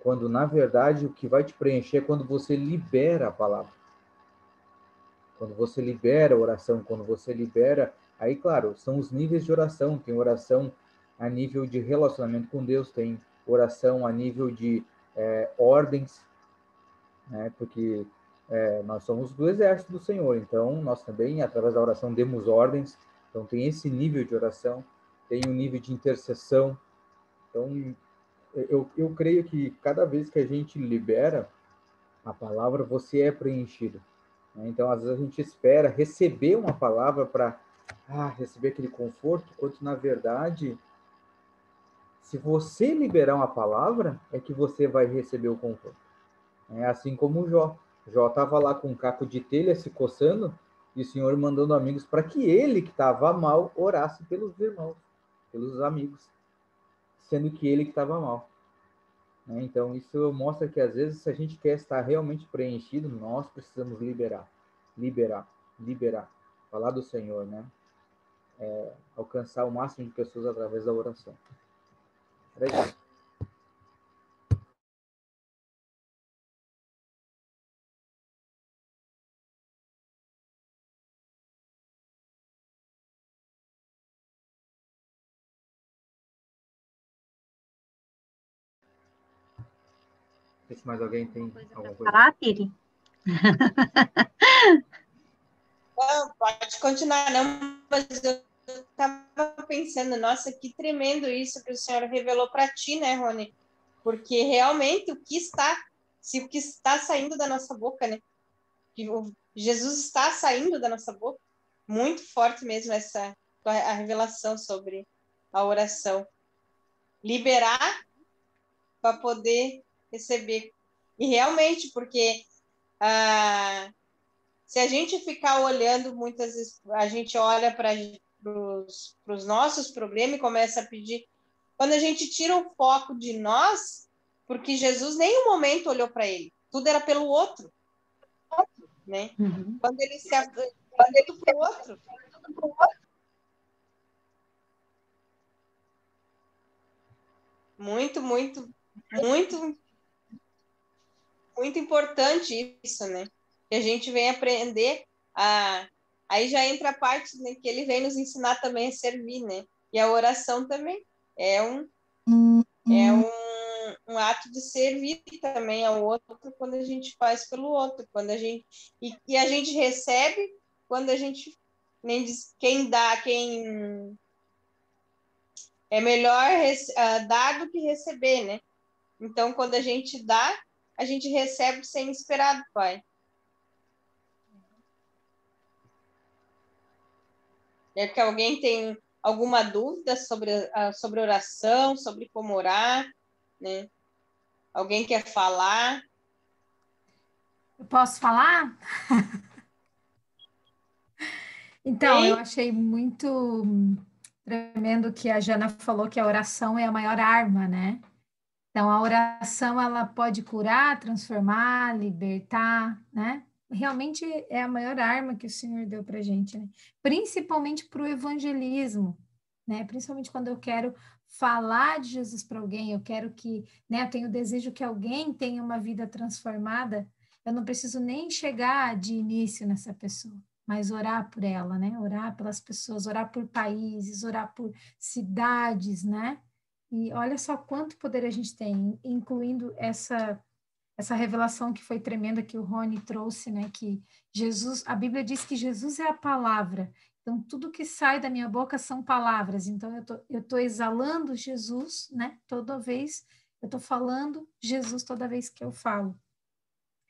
quando, na verdade, o que vai te preencher é quando você libera a palavra. Quando você libera a oração, quando você libera... Aí, claro, são os níveis de oração. Tem oração a nível de relacionamento com Deus, tem oração a nível de ordens, né? Porque nós somos do exército do Senhor, então nós também, através da oração, demos ordens. Então tem esse nível de oração, tem um nível de intercessão. Então eu creio que cada vez que a gente libera a palavra, você é preenchido. Né? Então às vezes a gente espera receber uma palavra para receber aquele conforto, quando na verdade, se você liberar uma palavra, é que você vai receber o conforto. É assim como o Jó. Jó estava lá com um caco de telha se coçando e o Senhor mandando amigos para que ele, que estava mal, orasse pelos irmãos, pelos amigos, sendo que ele que estava mal. Né? Então, isso mostra que, às vezes, se a gente quer estar realmente preenchido, nós precisamos liberar. Falar do Senhor, né? Alcançar o máximo de pessoas através da oração. Era isso. Não sei se mais alguém tem alguma coisa. Falar, Piri? Não, pode continuar, não, mas eu estava pensando, nossa, que tremendo isso que o Senhor revelou para ti, né, Rony? Porque realmente o que está saindo da nossa boca, né? Que Jesus está saindo da nossa boca, muito forte mesmo a revelação sobre a oração. Liberar para poder receber. E realmente, porque se a gente ficar olhando, muitas vezes a gente olha para os nossos problemas e começa a pedir. Quando a gente tira o foco de nós, porque Jesus nenhum momento olhou para ele, tudo era pelo outro, né? Uhum. Quando ele se tudo para o outro. Muito, muito, muito, muito importante isso, né? Que a gente vem aprender aí já entra a parte, né, que ele vem nos ensinar também a servir, né? E a oração também é um ato de servir também ao outro quando a gente faz pelo outro, quando a gente e a gente recebe quando a gente nem diz quem dá, quem é melhor dar do que receber, né? Então, quando a gente dá, a gente recebe sem esperar do Pai. É que alguém tem alguma dúvida sobre oração, sobre como orar, né? Alguém quer falar? Eu posso falar? Então, eu achei muito tremendo que a Jana falou que a oração é a maior arma, né? Então, a oração, ela pode curar, transformar, libertar, né? Realmente é a maior arma que o Senhor deu para a gente, né? Principalmente para o evangelismo, né? Principalmente quando eu quero falar de Jesus para alguém, eu quero que, né? Eu tenho o desejo que alguém tenha uma vida transformada, eu não preciso nem chegar de início nessa pessoa, mas orar por ela, né? Orar pelas pessoas, orar por países, orar por cidades, né? E olha só quanto poder a gente tem, incluindo essa revelação que foi tremenda que o Rony trouxe, né? Que Jesus, a Bíblia diz que Jesus é a palavra. Então, tudo que sai da minha boca são palavras. Então, eu tô exalando Jesus, né? Toda vez, eu tô falando Jesus toda vez que eu falo.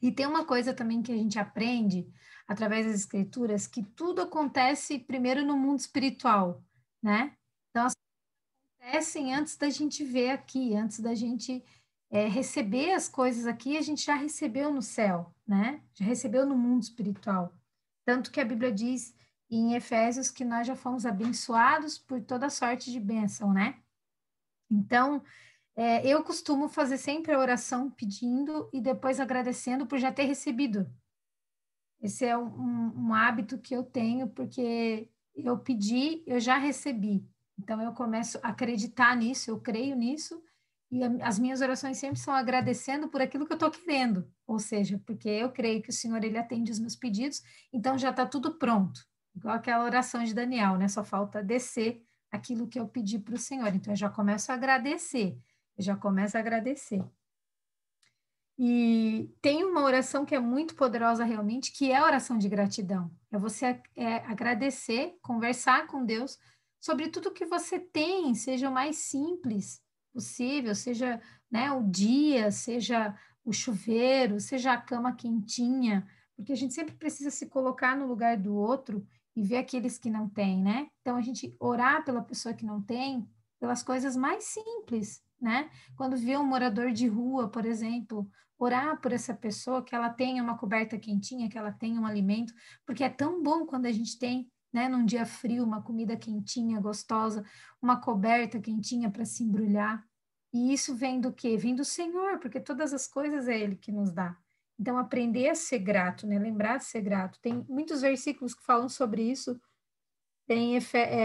E tem uma coisa também que a gente aprende através das escrituras, que tudo acontece primeiro no mundo espiritual, né? Então, acontecem antes da gente ver aqui, antes da gente receber as coisas aqui, a gente já recebeu no céu, né? Já recebeu no mundo espiritual. Tanto que a Bíblia diz em Efésios que nós já fomos abençoados por toda sorte de bênção, né? Então, eu costumo fazer sempre a oração pedindo e depois agradecendo por já ter recebido. Esse é um hábito que eu tenho, porque eu pedi, eu já recebi. Então, eu começo a acreditar nisso, eu creio nisso, e as minhas orações sempre são agradecendo por aquilo que eu estou querendo. Ou seja, porque eu creio que o Senhor, Ele atende os meus pedidos, então já está tudo pronto. Igual aquela oração de Daniel, né? Só falta descer aquilo que eu pedi para o Senhor. Então, eu já começo a agradecer, eu já começo a agradecer. E tem uma oração que é muito poderosa realmente, que é a oração de gratidão. É você agradecer, conversar com Deus sobre tudo que você tem, seja o mais simples possível, seja, né, o dia, seja o chuveiro, seja a cama quentinha, porque a gente sempre precisa se colocar no lugar do outro e ver aqueles que não têm, né? Então a gente orar pela pessoa que não tem, pelas coisas mais simples, né? Quando vê um morador de rua, por exemplo, orar por essa pessoa, que ela tenha uma coberta quentinha, que ela tenha um alimento, porque é tão bom quando a gente tem, né, num dia frio, uma comida quentinha, gostosa, uma coberta quentinha para se embrulhar. E isso vem do quê? Vem do Senhor, porque todas as coisas é Ele que nos dá. Então, aprender a ser grato, né? Lembrar de ser grato. Tem muitos versículos que falam sobre isso. Tem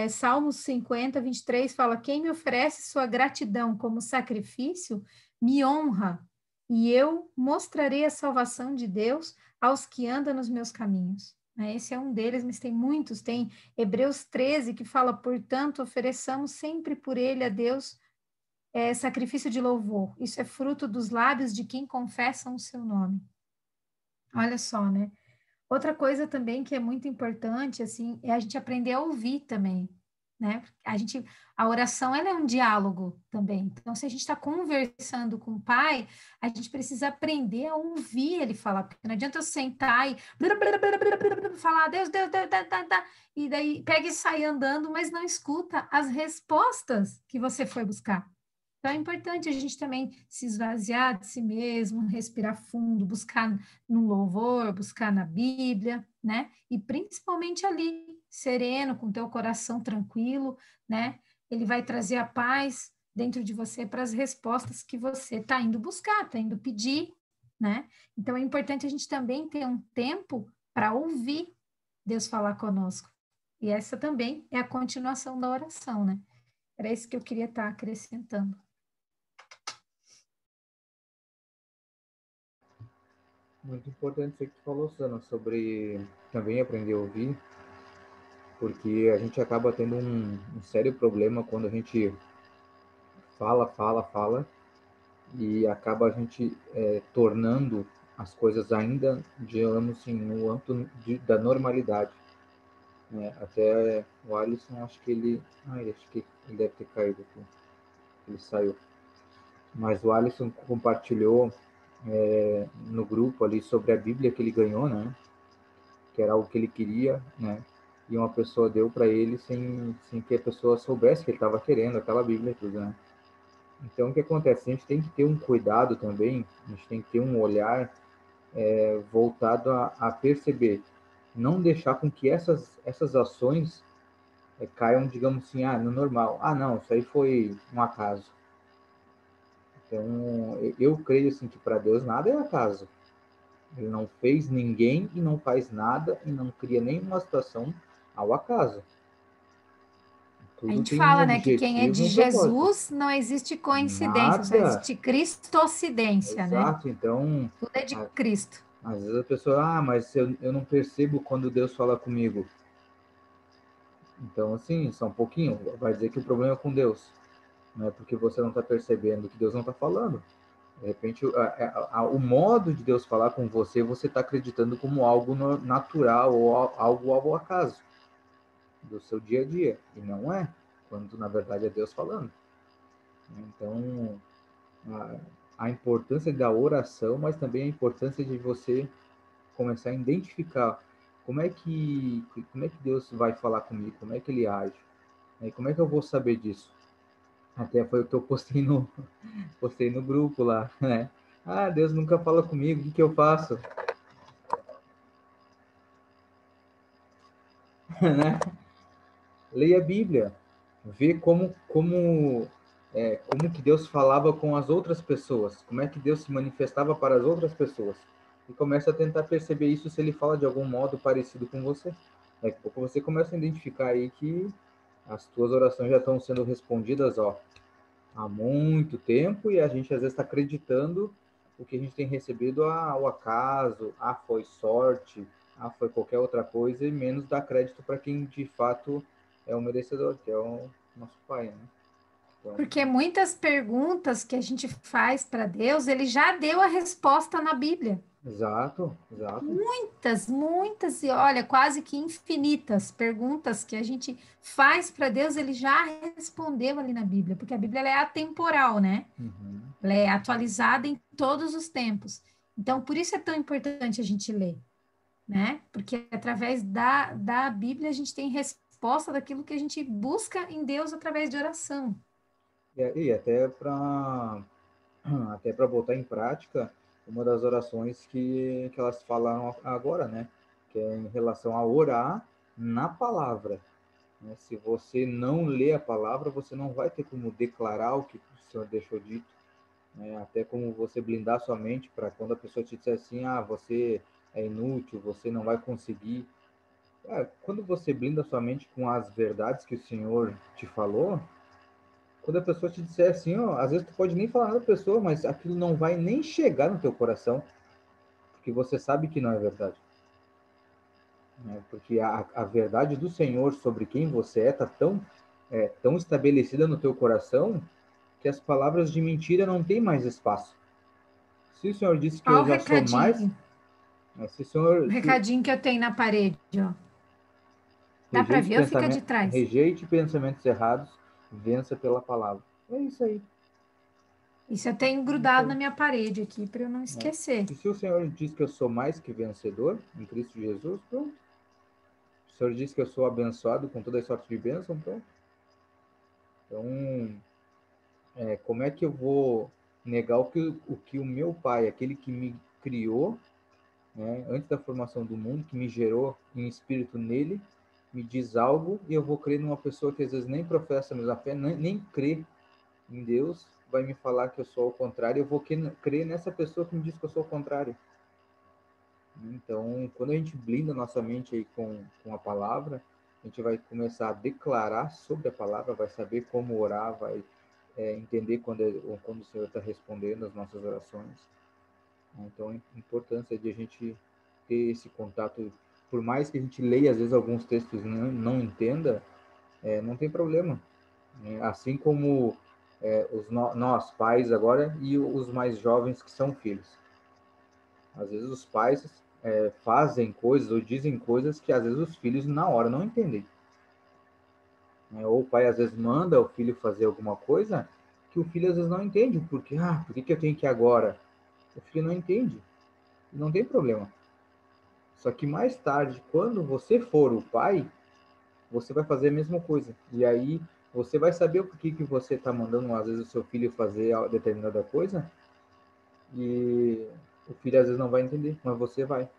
Salmos 50, 23, fala: quem me oferece sua gratidão como sacrifício, me honra, e eu mostrarei a salvação de Deus aos que andam nos meus caminhos. Né? Esse é um deles, mas tem muitos. Tem Hebreus 13, que fala: portanto, ofereçamos sempre por ele a Deus sacrifício de louvor. Isso é fruto dos lábios de quem confessam o seu nome. Olha só, né? Outra coisa também que é muito importante, assim, é a gente aprender a ouvir também, né? A oração, ela é um diálogo também. Então, se a gente está conversando com o pai, a gente precisa aprender a ouvir ele falar, porque não adianta eu sentar e falar, Deus, Deus, Deus, Deus, Deus, Deus, e daí pega e sai andando, mas não escuta as respostas que você foi buscar. Então, é importante a gente também se esvaziar de si mesmo, respirar fundo, buscar no louvor, buscar na Bíblia, né? E principalmente ali, sereno, com teu coração tranquilo, né? Ele vai trazer a paz dentro de você para as respostas que você está indo buscar, está indo pedir, né? Então, é importante a gente também ter um tempo para ouvir Deus falar conosco. E essa também é a continuação da oração, né? Era isso que eu queria estar acrescentando. Muito importante isso que tu falou, Sana, sobre também aprender a ouvir, porque a gente acaba tendo um sério problema quando a gente fala, e acaba a gente tornando as coisas ainda, digamos assim, no âmbito da normalidade. Né? Até o Alisson, acho que ele deve ter caído aqui, ele saiu. Mas o Alisson compartilhou no grupo ali sobre a Bíblia que ele ganhou, né? Que era algo que ele queria, né? E uma pessoa deu para ele sem que a pessoa soubesse que ele estava querendo aquela Bíblia e tudo, né? Então, o que acontece? A gente tem que ter um cuidado também, a gente tem que ter um olhar voltado a perceber não deixar com que essas ações caiam, digamos assim, no normal. Ah, não, isso aí foi um acaso. Então, eu creio assim que para Deus nada é acaso. Ele não fez ninguém e não faz nada e não cria nenhuma situação ao acaso. A Tudo gente tem um fala, né, que quem é objetivo e de um propósito. Jesus não existe coincidência, só Nada. existe cristocidência, né? Exato. Então, Tudo é de Cristo. às vezes a pessoa, mas eu não percebo quando Deus fala comigo. Então, assim, só um pouquinho, vai dizer que o problema é com Deus. Não é porque você não está percebendo que Deus não está falando. De repente, o modo de Deus falar com você, você está acreditando como algo natural ou algo ao acaso do seu dia a dia. E não é, quando na verdade é Deus falando. Então, a importância da oração, mas também a importância de você começar a identificar como é que Deus vai falar comigo, como é que ele age, e como é que eu vou saber disso? Até foi o que eu postei no grupo lá, né? Ah, Deus nunca fala comigo, o que eu faço? Né? Leia a Bíblia, vê como que Deus falava com as outras pessoas, como é que Deus se manifestava para as outras pessoas. E começa a tentar perceber isso se ele fala de algum modo parecido com você. Daqui a pouco você começa a identificar aí que as tuas orações já estão sendo respondidas, ó, há muito tempo e a gente às vezes está acreditando o que a gente tem recebido ao acaso, foi sorte, foi qualquer outra coisa e menos dar crédito para quem de fato é o merecedor, que é o nosso Pai, né? Então, Porque muitas perguntas que a gente faz para Deus, ele já deu a resposta na Bíblia. exato, exato. Muitas, muitas, e olha, quase que infinitas perguntas que a gente faz para Deus, ele já respondeu ali na Bíblia, porque a Bíblia ela é atemporal, né? Uhum. Ela é atualizada em todos os tempos. Então, por isso é tão importante a gente ler, né? Porque através da Bíblia a gente tem resposta daquilo que a gente busca em Deus através de oração. E até para botar em prática uma das orações que elas falaram agora, né? Que é em relação a orar na palavra. Né? Se você não lê a palavra, você não vai ter como declarar o que o Senhor deixou dito, né? Até como você blindar sua mente para quando a pessoa te disser assim, você é inútil, você não vai conseguir. Quando você blinda sua mente com as verdades que o Senhor te falou, quando a pessoa te disser assim, às vezes tu pode nem falar da pessoa, mas aquilo não vai nem chegar no teu coração, porque você sabe que não é verdade. Né? Porque a verdade do Senhor sobre quem você está tão estabelecida no teu coração que as palavras de mentira não têm mais espaço. Se o Senhor disse que Olha eu o já sou mais, recadinho, se o o Senhor recadinho que eu tenho na parede, ó. Dá para ver ou fica de trás? rejeite pensamentos errados, vença pela palavra. É isso aí. Isso eu tenho É isso grudado aí. na minha parede aqui para eu não Né? esquecer. E se o Senhor diz que eu sou mais que vencedor em Cristo Jesus, pronto. O Senhor diz que eu sou abençoado com toda sorte de bênção, pronto. Então, como é que eu vou negar o que o meu pai, aquele que me criou, né, antes da formação do mundo, que me gerou em espírito nele, me diz algo e eu vou crer numa pessoa que às vezes nem professa a mesma fé, nem crê em Deus, vai me falar que eu sou ao contrário, eu vou crer nessa pessoa que me diz que eu sou ao contrário. Então, quando a gente blinda nossa mente aí com a palavra, a gente vai começar a declarar sobre a palavra, vai saber como orar, vai entender quando o Senhor está respondendo as nossas orações. Então, a importância de a gente ter esse contato, por mais que a gente leia, às vezes, alguns textos e não entenda, não tem problema. Né? Assim como nós, pais agora, e os mais jovens que são filhos. Às vezes os pais fazem coisas ou dizem coisas que às vezes os filhos na hora não entendem. Né? Ou o pai às vezes manda o filho fazer alguma coisa que o filho às vezes não entende. Por que eu tenho que ir agora? O filho não entende. Não tem problema. Só que mais tarde, quando você for o pai, você vai fazer a mesma coisa. E aí você vai saber o que você está mandando, às vezes, o seu filho fazer determinada coisa, e o filho às vezes não vai entender, mas você vai.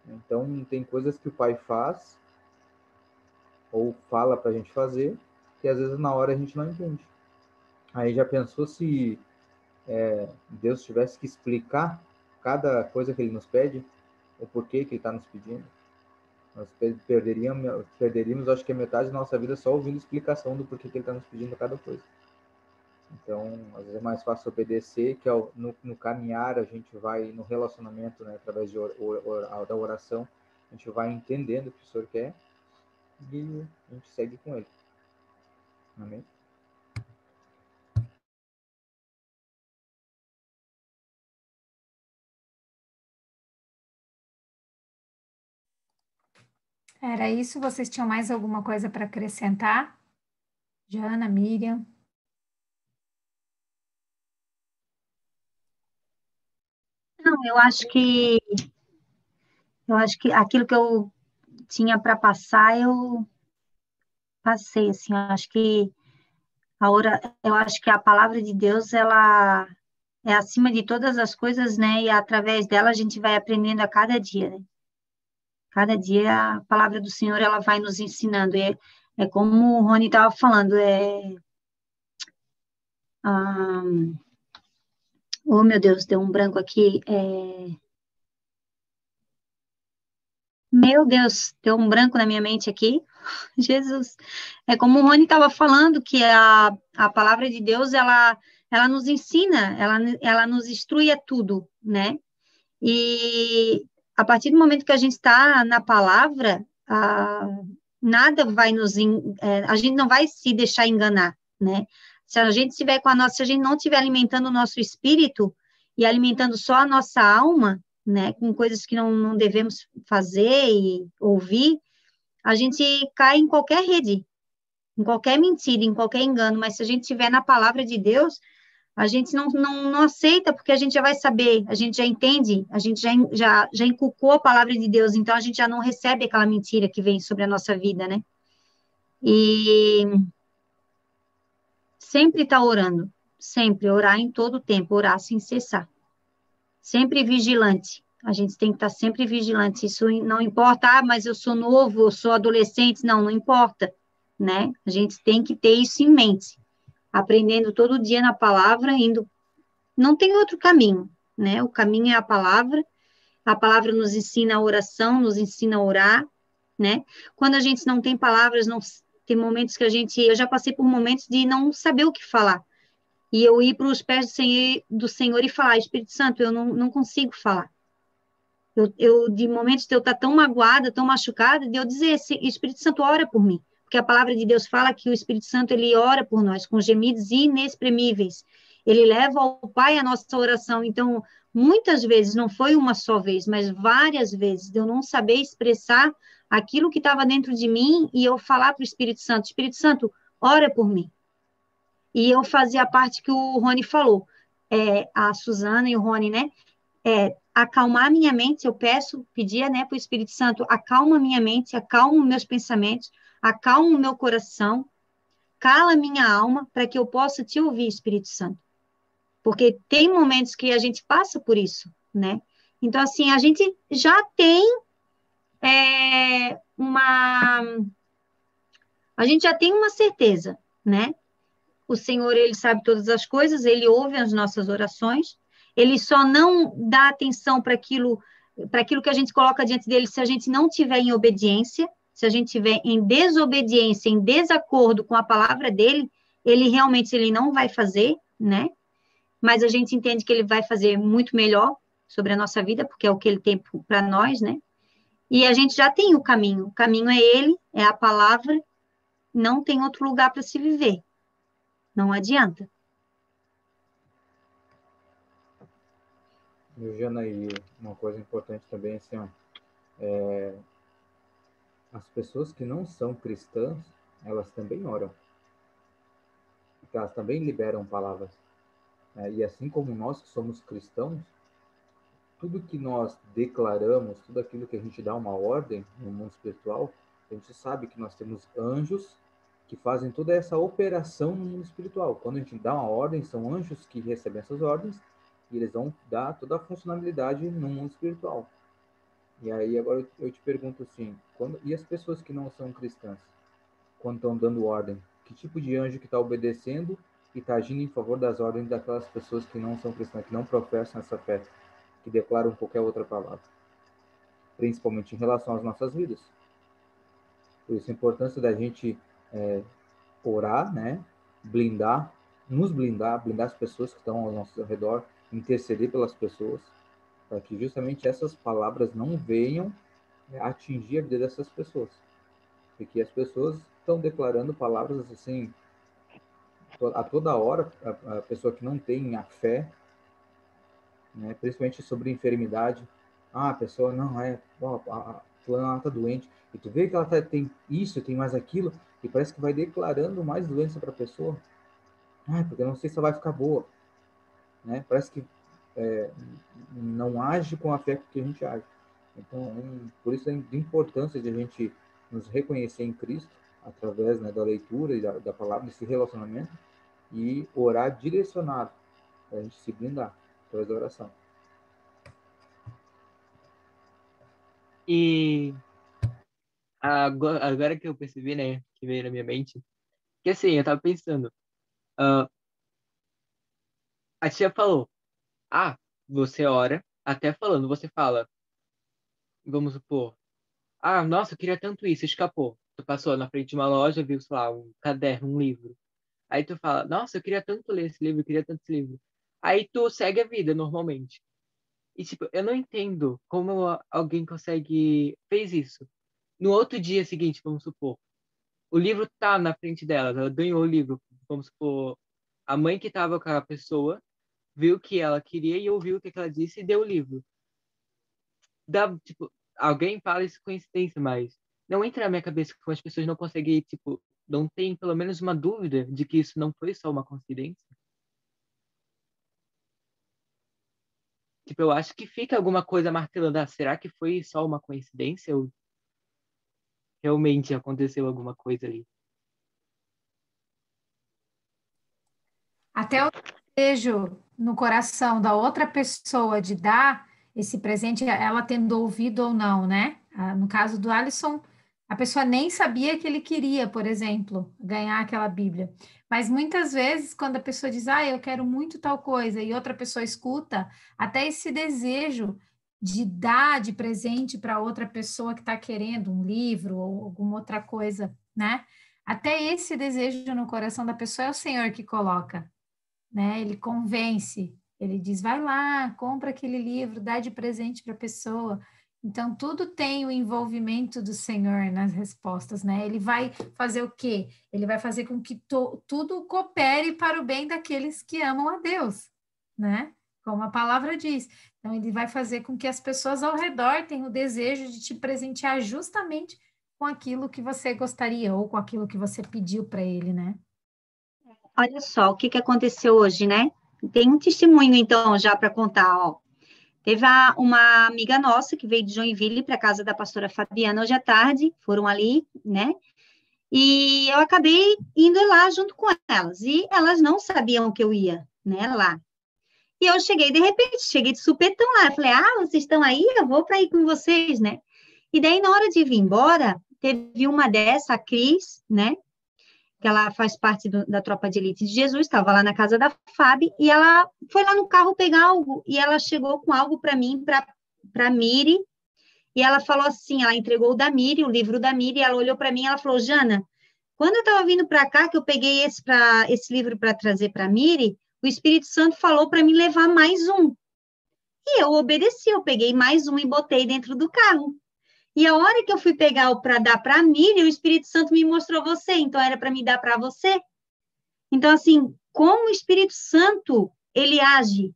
Então, tem coisas que o pai faz ou fala para a gente fazer, que às vezes na hora a gente não entende. Aí já pensou se Deus tivesse que explicar cada coisa que ele nos pede, o porquê que ele está nos pedindo? Nós perderíamos, acho que a metade da nossa vida só ouvindo explicação do porquê que ele está nos pedindo cada coisa. Então, às vezes é mais fácil obedecer, que no caminhar a gente vai, no relacionamento, né, através da oração, a gente vai entendendo o que o Senhor quer e a gente segue com ele. Amém? Era isso? Vocês tinham mais alguma coisa para acrescentar? Jana, Miriam? Não, eu acho que aquilo que eu tinha para passar, eu passei, assim, eu acho que a palavra de Deus, ela é acima de todas as coisas, né? E através dela a gente vai aprendendo a cada dia, né? Cada dia a palavra do Senhor, ela vai nos ensinando. É como o Rony estava falando, ah, oh, meu Deus, deu um branco aqui. Meu Deus, deu um branco na minha mente aqui. Jesus. É como o Rony estava falando, que a palavra de Deus, ela nos ensina, ela nos instrui a tudo, né? E a partir do momento que a gente está na palavra, nada vai a gente não vai se deixar enganar, né? Se a gente não estiver alimentando o nosso espírito e alimentando só a nossa alma, né, com coisas que não devemos fazer e ouvir, a gente cai em qualquer rede, em qualquer mentira, em qualquer engano, mas se a gente estiver na palavra de Deus, a gente não aceita, porque a gente já vai saber, a gente já entende, a gente já inculcou a palavra de Deus, então a gente já não recebe aquela mentira que vem sobre a nossa vida, né? E sempre está orando, sempre, orar em todo o tempo, orar sem cessar. Sempre vigilante. A gente tem que estar sempre vigilante. Isso não importa, mas eu sou novo, eu sou adolescente. Não importa, né? A gente tem que ter isso em mente. Aprendendo todo dia na palavra, indo. Não tem outro caminho, né? O caminho é a palavra. A palavra nos ensina a oração, nos ensina a orar, né? Quando a gente não tem palavras, tem momentos que eu já passei por momentos de não saber o que falar. E eu ir para os pés do Senhor e falar, Espírito Santo, eu não consigo falar. De momentos de eu estar tão magoada, tão machucada, de eu dizer, Espírito Santo, ora por mim. Porque a palavra de Deus fala que o Espírito Santo, ele ora por nós, com gemidos inexprimíveis. Ele leva ao Pai a nossa oração. Então, muitas vezes, não foi uma só vez, mas várias vezes, de eu não saber expressar aquilo que estava dentro de mim e eu falar para o Espírito Santo, ora por mim. E eu fazia a parte que o Rony falou, a Suzana e o Rony, né? Acalmar minha mente, pedia, né, para o Espírito Santo, acalma minha mente, acalma meus pensamentos, acalma o meu coração, cala minha alma, para que eu possa te ouvir, Espírito Santo. Porque tem momentos que a gente passa por isso, né? Então, assim, a gente já tem uma certeza, né? O Senhor, ele sabe todas as coisas, ele ouve as nossas orações, ele só não dá atenção para aquilo que a gente coloca diante dele se a gente não tiver em obediência, se a gente tiver em desobediência, em desacordo com a palavra dele, ele não vai fazer, né? Mas a gente entende que ele vai fazer muito melhor sobre a nossa vida, porque é o que ele tem para nós, né? E a gente já tem o caminho é ele, é a palavra, não tem outro lugar para se viver. Não adianta. E, Janaí, uma coisa importante também, assim, ó, as pessoas que não são cristãs, elas também oram. Porque elas também liberam palavras. Né? E assim como nós que somos cristãos, tudo que nós declaramos, tudo aquilo que a gente dá uma ordem no mundo espiritual, a gente sabe que nós temos anjos que fazem toda essa operação no mundo espiritual. Quando a gente dá uma ordem, são anjos que recebem essas ordens e eles vão dar toda a funcionalidade no mundo espiritual. E aí agora eu te pergunto assim, e as pessoas que não são cristãs, quando estão dando ordem, que tipo de anjo que está obedecendo e está agindo em favor das ordens daquelas pessoas que não são cristãs, que não professam essa fé, que declaram qualquer outra palavra, principalmente em relação às nossas vidas. Por isso a importância da gente orar, né? Blindar as pessoas que estão ao nosso redor, interceder pelas pessoas, para que justamente essas palavras não venham atingir a vida dessas pessoas. Porque as pessoas estão declarando palavras assim, a toda hora, a pessoa que não tem a fé, né, principalmente sobre enfermidade. A pessoa não a fulana está doente, e tu vê que ela tem isso, tem mais aquilo, e parece que vai declarando mais doença para a pessoa. Porque eu não sei se ela vai ficar boa. Né? Parece que não age com a fé que a gente age. Então, por isso a importância de a gente nos reconhecer em Cristo, através, né, da leitura e da palavra, desse relacionamento, e orar direcionado, para a gente se blindar, através da oração. E agora que eu percebi, né, que veio na minha mente, que assim, eu tava pensando, a tia falou, você ora, até falando, você fala, vamos supor, nossa, eu queria tanto isso, escapou. Tu passou na frente de uma loja, viu, sei lá, um caderno, um livro. Aí tu fala, nossa, eu queria tanto ler esse livro, eu queria tanto esse livro. Aí tu segue a vida normalmente. E tipo, eu não entendo como alguém fez isso. No outro dia seguinte, vamos supor, o livro tá na frente dela, ela ganhou o livro, vamos supor, a mãe que tava com a pessoa viu o que ela queria e ouviu o que ela disse e deu o livro. Tipo, alguém fala isso coincidência, mas não entra na minha cabeça que as pessoas não conseguem, tipo, não tem pelo menos uma dúvida de que isso não foi só uma coincidência. Tipo, eu acho que fica alguma coisa martelando, será que foi só uma coincidência ou realmente aconteceu alguma coisa ali? Até o desejo no coração da outra pessoa de dar esse presente, ela tendo ouvido ou não, né? No caso do Alisson, a pessoa nem sabia que ele queria, por exemplo, ganhar aquela Bíblia. Mas muitas vezes, quando a pessoa diz, eu quero muito tal coisa, e outra pessoa escuta, até esse desejo de dar de presente para outra pessoa que está querendo um livro ou alguma outra coisa, né? Até esse desejo no coração da pessoa é o Senhor que coloca, né? Ele convence, ele diz, vai lá, compra aquele livro, dá de presente para a pessoa. Então, tudo tem o envolvimento do Senhor nas respostas, né? Ele vai fazer o quê? Ele vai fazer com que tudo coopere para o bem daqueles que amam a Deus, né? Como a palavra diz. Então, ele vai fazer com que as pessoas ao redor tenham o desejo de te presentear justamente com aquilo que você gostaria ou com aquilo que você pediu para ele, né? Olha só o que aconteceu hoje, né? Tem um testemunho, então, já para contar, ó. Teve uma amiga nossa que veio de Joinville para a casa da pastora Fabiana hoje à tarde, foram ali, né? E eu acabei indo lá junto com elas, e elas não sabiam que eu ia, né, lá. E eu cheguei, de repente, cheguei de supetão lá, eu falei, vocês estão aí? Eu vou para ir com vocês, né? E daí, na hora de vir embora, teve uma dessa, a Cris, né? Que ela faz parte da tropa de elite de Jesus, estava lá na casa da Fábio, e ela foi lá no carro pegar algo, e ela chegou com algo para mim, para Miri, e ela falou assim, ela entregou o da Miri, o livro da Miri, e ela olhou para mim, e ela falou, Jana, quando eu estava vindo para cá, que eu peguei esse livro para trazer para Miri, o Espírito Santo falou para mim levar mais um. E eu obedeci, eu peguei mais um e botei dentro do carro. E a hora que eu fui pegar para dar para a Miriam, o Espírito Santo me mostrou você, então era para me dar para você. Então, assim, como o Espírito Santo, ele age.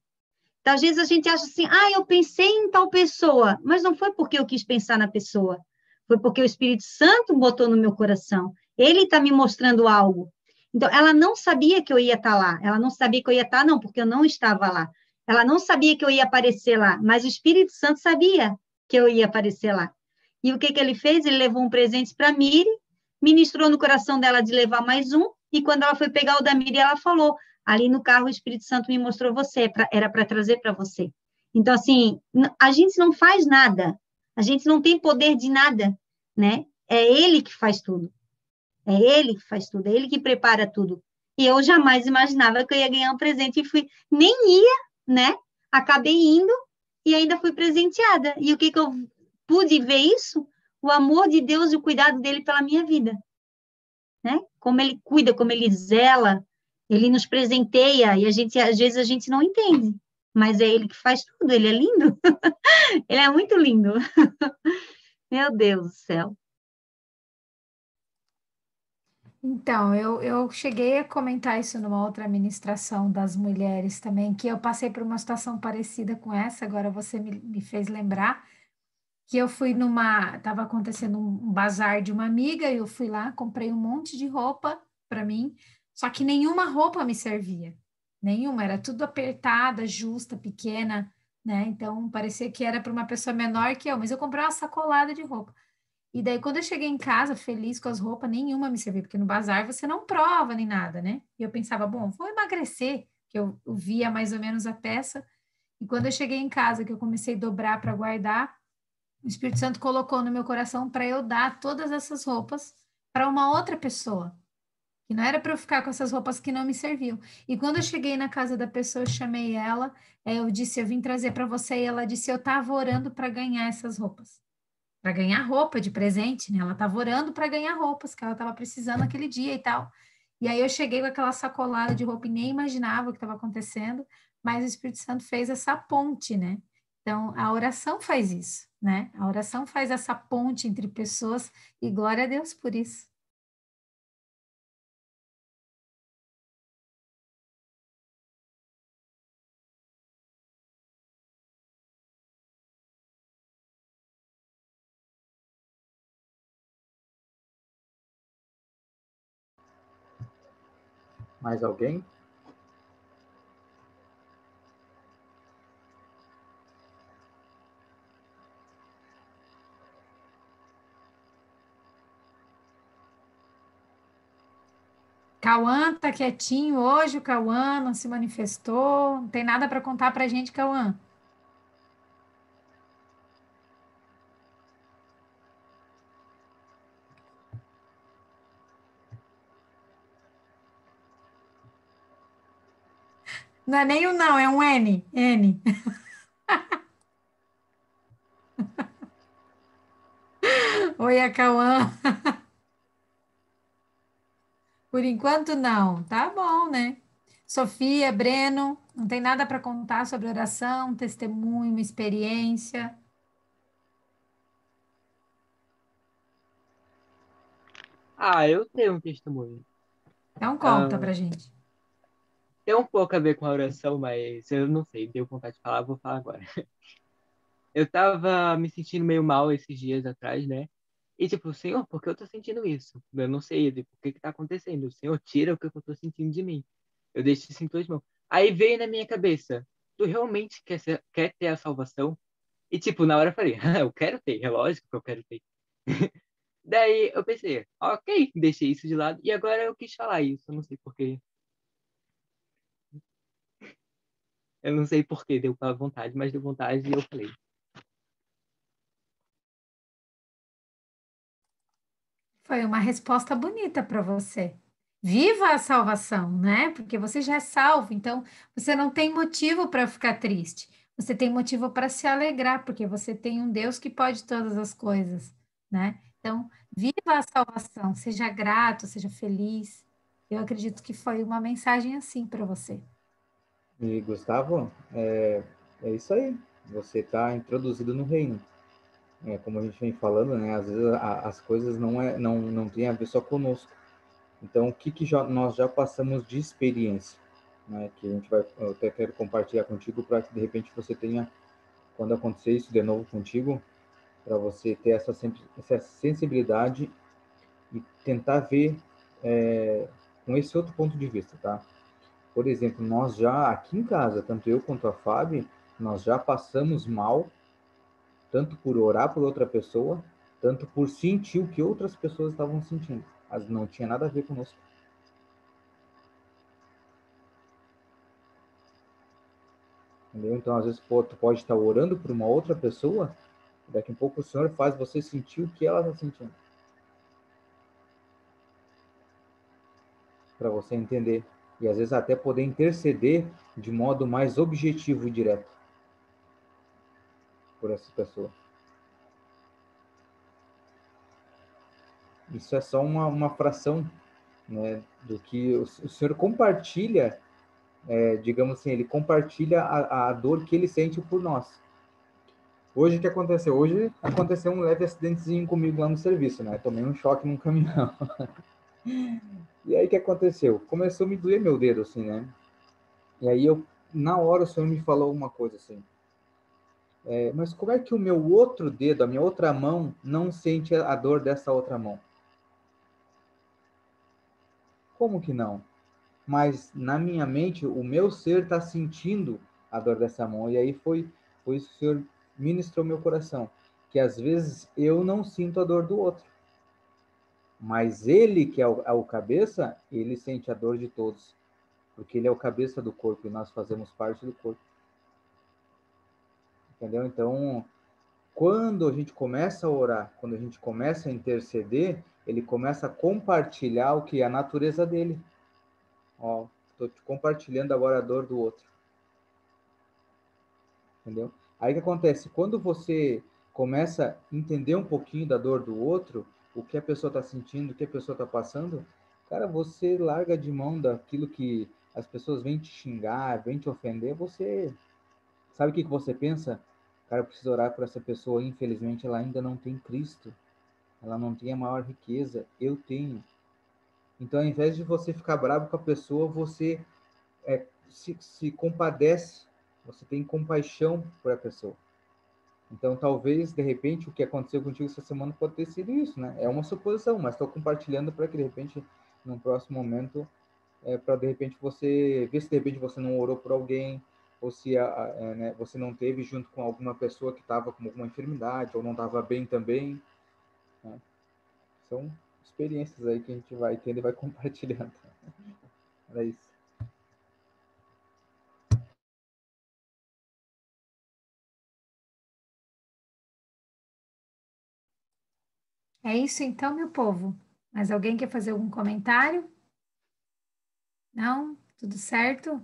Então, às vezes a gente acha assim, eu pensei em tal pessoa, mas não foi porque eu quis pensar na pessoa, foi porque o Espírito Santo botou no meu coração. Ele está me mostrando algo. Então, ela não sabia que eu ia estar lá, ela não sabia que eu ia estar, não, porque eu não estava lá. Ela não sabia que eu ia aparecer lá, mas o Espírito Santo sabia que eu ia aparecer lá. E o que ele fez? Ele levou um presente para a Miri, ministrou no coração dela de levar mais um, e quando ela foi pegar o da Miri, ela falou, ali no carro o Espírito Santo me mostrou você, era para trazer para você. Então, assim, a gente não faz nada, A gente não tem poder de nada, né? É Ele que faz tudo. É Ele que faz tudo, é Ele que prepara tudo. E eu jamais imaginava que eu ia ganhar um presente e fui, nem ia, né? Acabei indo e ainda fui presenteada. E o que eu pude ver isso? O amor de Deus e o cuidado dele pela minha vida, né? Como ele cuida, como ele zela, ele nos presenteia e às vezes a gente não entende, mas é ele que faz tudo, ele é lindo. Ele é muito lindo. Meu Deus do céu. Então, eu cheguei a comentar isso numa outra ministração das mulheres também, que eu passei por uma situação parecida com essa, agora você me fez lembrar, que eu fui estava acontecendo um bazar de uma amiga, e eu fui lá, comprei um monte de roupa para mim, só que nenhuma roupa me servia, nenhuma, era tudo apertada, justa, pequena, né? Então, parecia que era para uma pessoa menor que eu, mas eu comprei uma sacolada de roupa. E daí, quando eu cheguei em casa, feliz com as roupas, nenhuma me servia, porque no bazar você não prova nem nada, né? E eu pensava, bom, vou emagrecer, que eu via mais ou menos a peça. E quando eu cheguei em casa, que eu comecei a dobrar para guardar, o Espírito Santo colocou no meu coração para eu dar todas essas roupas para uma outra pessoa, que não era para eu ficar com essas roupas que não me serviam. E quando eu cheguei na casa da pessoa, eu chamei ela, eu disse, eu vim trazer para você, e ela disse, eu estava orando para ganhar essas roupas, para ganhar roupa de presente, né? Ela estava orando para ganhar roupas que ela estava precisando naquele dia e tal. E aí eu cheguei com aquela sacolada de roupa e nem imaginava o que estava acontecendo, mas o Espírito Santo fez essa ponte, né? Então, a oração faz isso, né? A oração faz essa ponte entre pessoas e glória a Deus por isso. Mais alguém? Cauã tá quietinho hoje, o Cauã não se manifestou, não tem nada para contar para a gente, Cauã. Não é nem um não, é um N, N. Oi, Cauã. Por enquanto, não. Tá bom, né? Sofia, Breno, não tem nada para contar sobre oração, testemunho, uma experiência. Ah, eu tenho um testemunho. Então, conta Ah, pra gente. tem um pouco a ver com a oração, mas eu não sei, deu vontade de falar, vou falar agora. Eu tava me sentindo meio mal esses dias atrás, né? E tipo, Senhor, por que eu tô sentindo isso? Eu não sei, tipo, o que que tá acontecendo? Senhor, tira o que eu tô sentindo de mim. Eu deixo isso em tuas mãos. Aí veio na minha cabeça, tu realmente quer ter a salvação? E tipo, na hora eu falei, eu quero ter, é lógico que eu quero ter. Daí eu pensei, ok, deixei isso de lado. E agora eu quis falar isso, eu não sei por quê. Eu não sei por que deu pra vontade, mas deu vontade e eu falei. Foi uma resposta bonita para você. Viva a salvação, né? Porque você já é salvo, então você não tem motivo para ficar triste. Você tem motivo para se alegrar, porque você tem um Deus que pode todas as coisas, né? Então, viva a salvação, seja grato, seja feliz. Eu acredito que foi uma mensagem assim para você. E Gustavo, é isso aí. Você está introduzido no reino. Como a gente vem falando, né? Às vezes as coisas não tem a ver só conosco. Então, o que nós já passamos de experiência, né? Que a gente eu até quero compartilhar contigo para que de repente você tenha, quando acontecer isso de novo contigo, para você ter essa sensibilidade e tentar ver com esse outro ponto de vista, tá? Por exemplo, nós já aqui em casa, tanto eu quanto a Fábio, nós já passamos mal, tanto por orar por outra pessoa, tanto por sentir o que outras pessoas estavam sentindo. Mas não tinha nada a ver conosco. Entendeu? Então, às vezes, tu pode estar orando por uma outra pessoa Daqui a pouco o Senhor faz você sentir o que ela está sentindo. Para você entender. E às vezes até poder interceder de modo mais objetivo e direto por essa pessoa. Isso é só uma fração, né, do que o Senhor compartilha, digamos assim, ele compartilha a dor que ele sente por nós. Hoje o que aconteceu? Hoje aconteceu um leve acidentezinho comigo lá no serviço, né? Tomei um choque num caminhão. E aí o que aconteceu? Começou a me doer meu dedo, assim, né? E aí na hora o Senhor me falou uma coisa assim, mas como é que o meu outro dedo, a minha outra mão, não sente a dor dessa outra mão? Como que não? Mas na minha mente, o meu ser está sentindo a dor dessa mão. E aí foi isso que o Senhor ministrou meu coração. Que às vezes eu não sinto a dor do outro. Mas ele, que é o cabeça, ele sente a dor de todos. Porque ele é o cabeça do corpo e nós fazemos parte do corpo. Entendeu? Então, quando a gente começa a orar, quando a gente começa a interceder, ele começa a compartilhar o que é a natureza dele. Ó, estou te compartilhando agora a dor do outro. Entendeu? Aí o que acontece? Quando você começa a entender um pouquinho da dor do outro, o que a pessoa está sentindo, o que a pessoa está passando, cara, você larga de mão daquilo que as pessoas vêm te xingar, vêm te ofender, você... Sabe o que você pensa? Cara, eu preciso orar por essa pessoa, infelizmente ela ainda não tem Cristo. Ela não tem a maior riqueza, eu tenho. Então, ao invés de você ficar bravo com a pessoa, você se compadece, você tem compaixão por a pessoa. Então, talvez, de repente, o que aconteceu contigo essa semana pode ter sido isso, né? É uma suposição, mas estou compartilhando para que, de repente, num próximo momento, para, de repente, você ver se, de repente, você não orou por alguém, ou se né, você não teve junto com alguma pessoa que estava com alguma enfermidade, ou não estava bem também, né? São experiências aí que a gente vai tendo e vai compartilhando. Era isso. É isso então, meu povo. Mas alguém quer fazer algum comentário? Não? Tudo certo?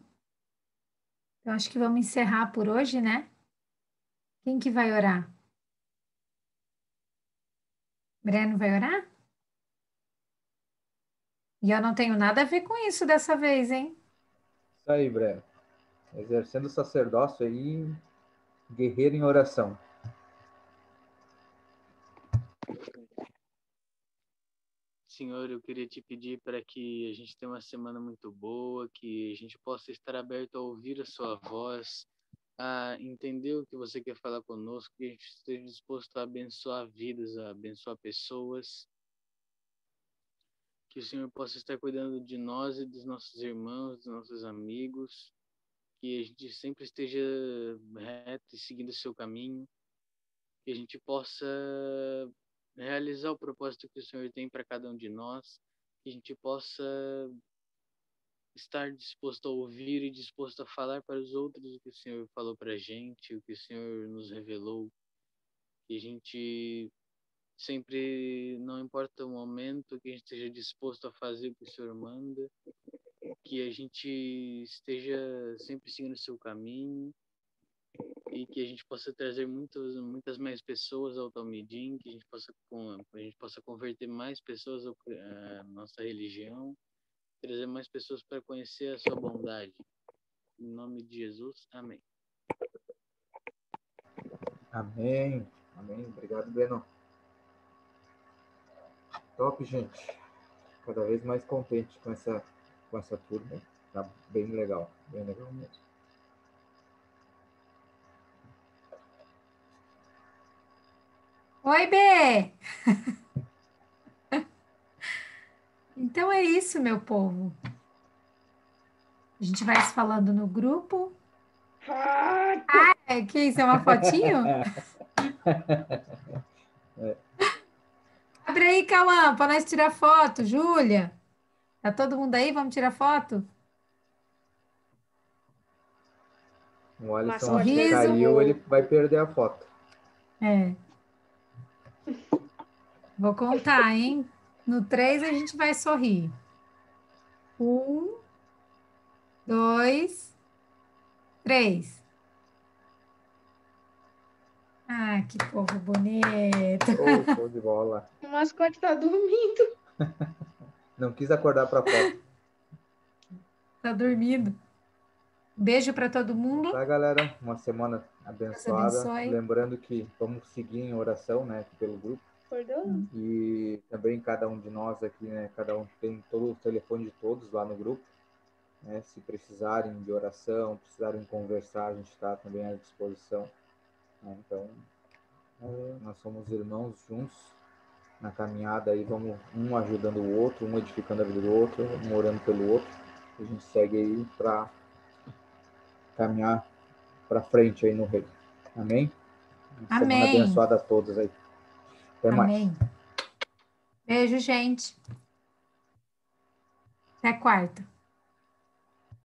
Eu acho que vamos encerrar por hoje, né? Quem que vai orar? Breno vai orar? E eu não tenho nada a ver com isso dessa vez, hein? Isso aí, Breno. Exercendo o sacerdócio aí, guerreiro em oração. Senhor, eu queria te pedir para que a gente tenha uma semana muito boa, que a gente possa estar aberto a ouvir a sua voz, a entender o que você quer falar conosco, que a gente esteja disposto a abençoar vidas, a abençoar pessoas, que o Senhor possa estar cuidando de nós e dos nossos irmãos, dos nossos amigos, que a gente sempre esteja reto e seguindo o seu caminho, que a gente possa realizar o propósito que o Senhor tem para cada um de nós, que a gente possa estar disposto a ouvir e disposto a falar para os outros o que o Senhor falou para a gente, o que o Senhor nos revelou, que a gente sempre, não importa o momento, que a gente esteja disposto a fazer o que o Senhor manda, que a gente esteja sempre seguindo o seu caminho e que a gente possa trazer muitas mais pessoas ao Talmidim, que a gente possa converter mais pessoas à nossa religião, trazer mais pessoas para conhecer a sua bondade. Em nome de Jesus, amém. Amém. Amém. Obrigado, Breno. Top, gente. Cada vez mais contente com essa turma. Tá bem legal mesmo. Oi, Bê! Então é isso, meu povo. A gente vai se falando no grupo. Que isso? É uma fotinho? Abre aí, Cauã, para nós tirar foto. Júlia, tá todo mundo aí? Vamos tirar foto? O Alisson acho que Sorriso. caiu, ele vai perder a foto. É. Vou contar, hein? No 3 a gente vai sorrir. 1, 2, 3. Ah, que povo bonito. Oh, show de bola. O mascote tá dormindo. Não quis acordar para foto. Tá dormindo. Beijo para todo mundo. Tá, galera? Uma semana abençoada. abençoe. Lembrando que vamos seguir em oração, né, aqui pelo grupo. Acordou? E também cada um de nós aqui, né, cada um tem todo o telefone de todos lá no grupo. Né? Se precisarem de oração, precisarem conversar, a gente está também à disposição. Né? Então, nós somos irmãos juntos na caminhada aí, vamos um ajudando o outro, um edificando a vida do outro, um orando pelo outro. A gente segue aí para caminhar para frente aí no reino. Amém? Semana Amém. abençoada a todos aí. Até mais. Amém. Beijo, gente. Até quarta.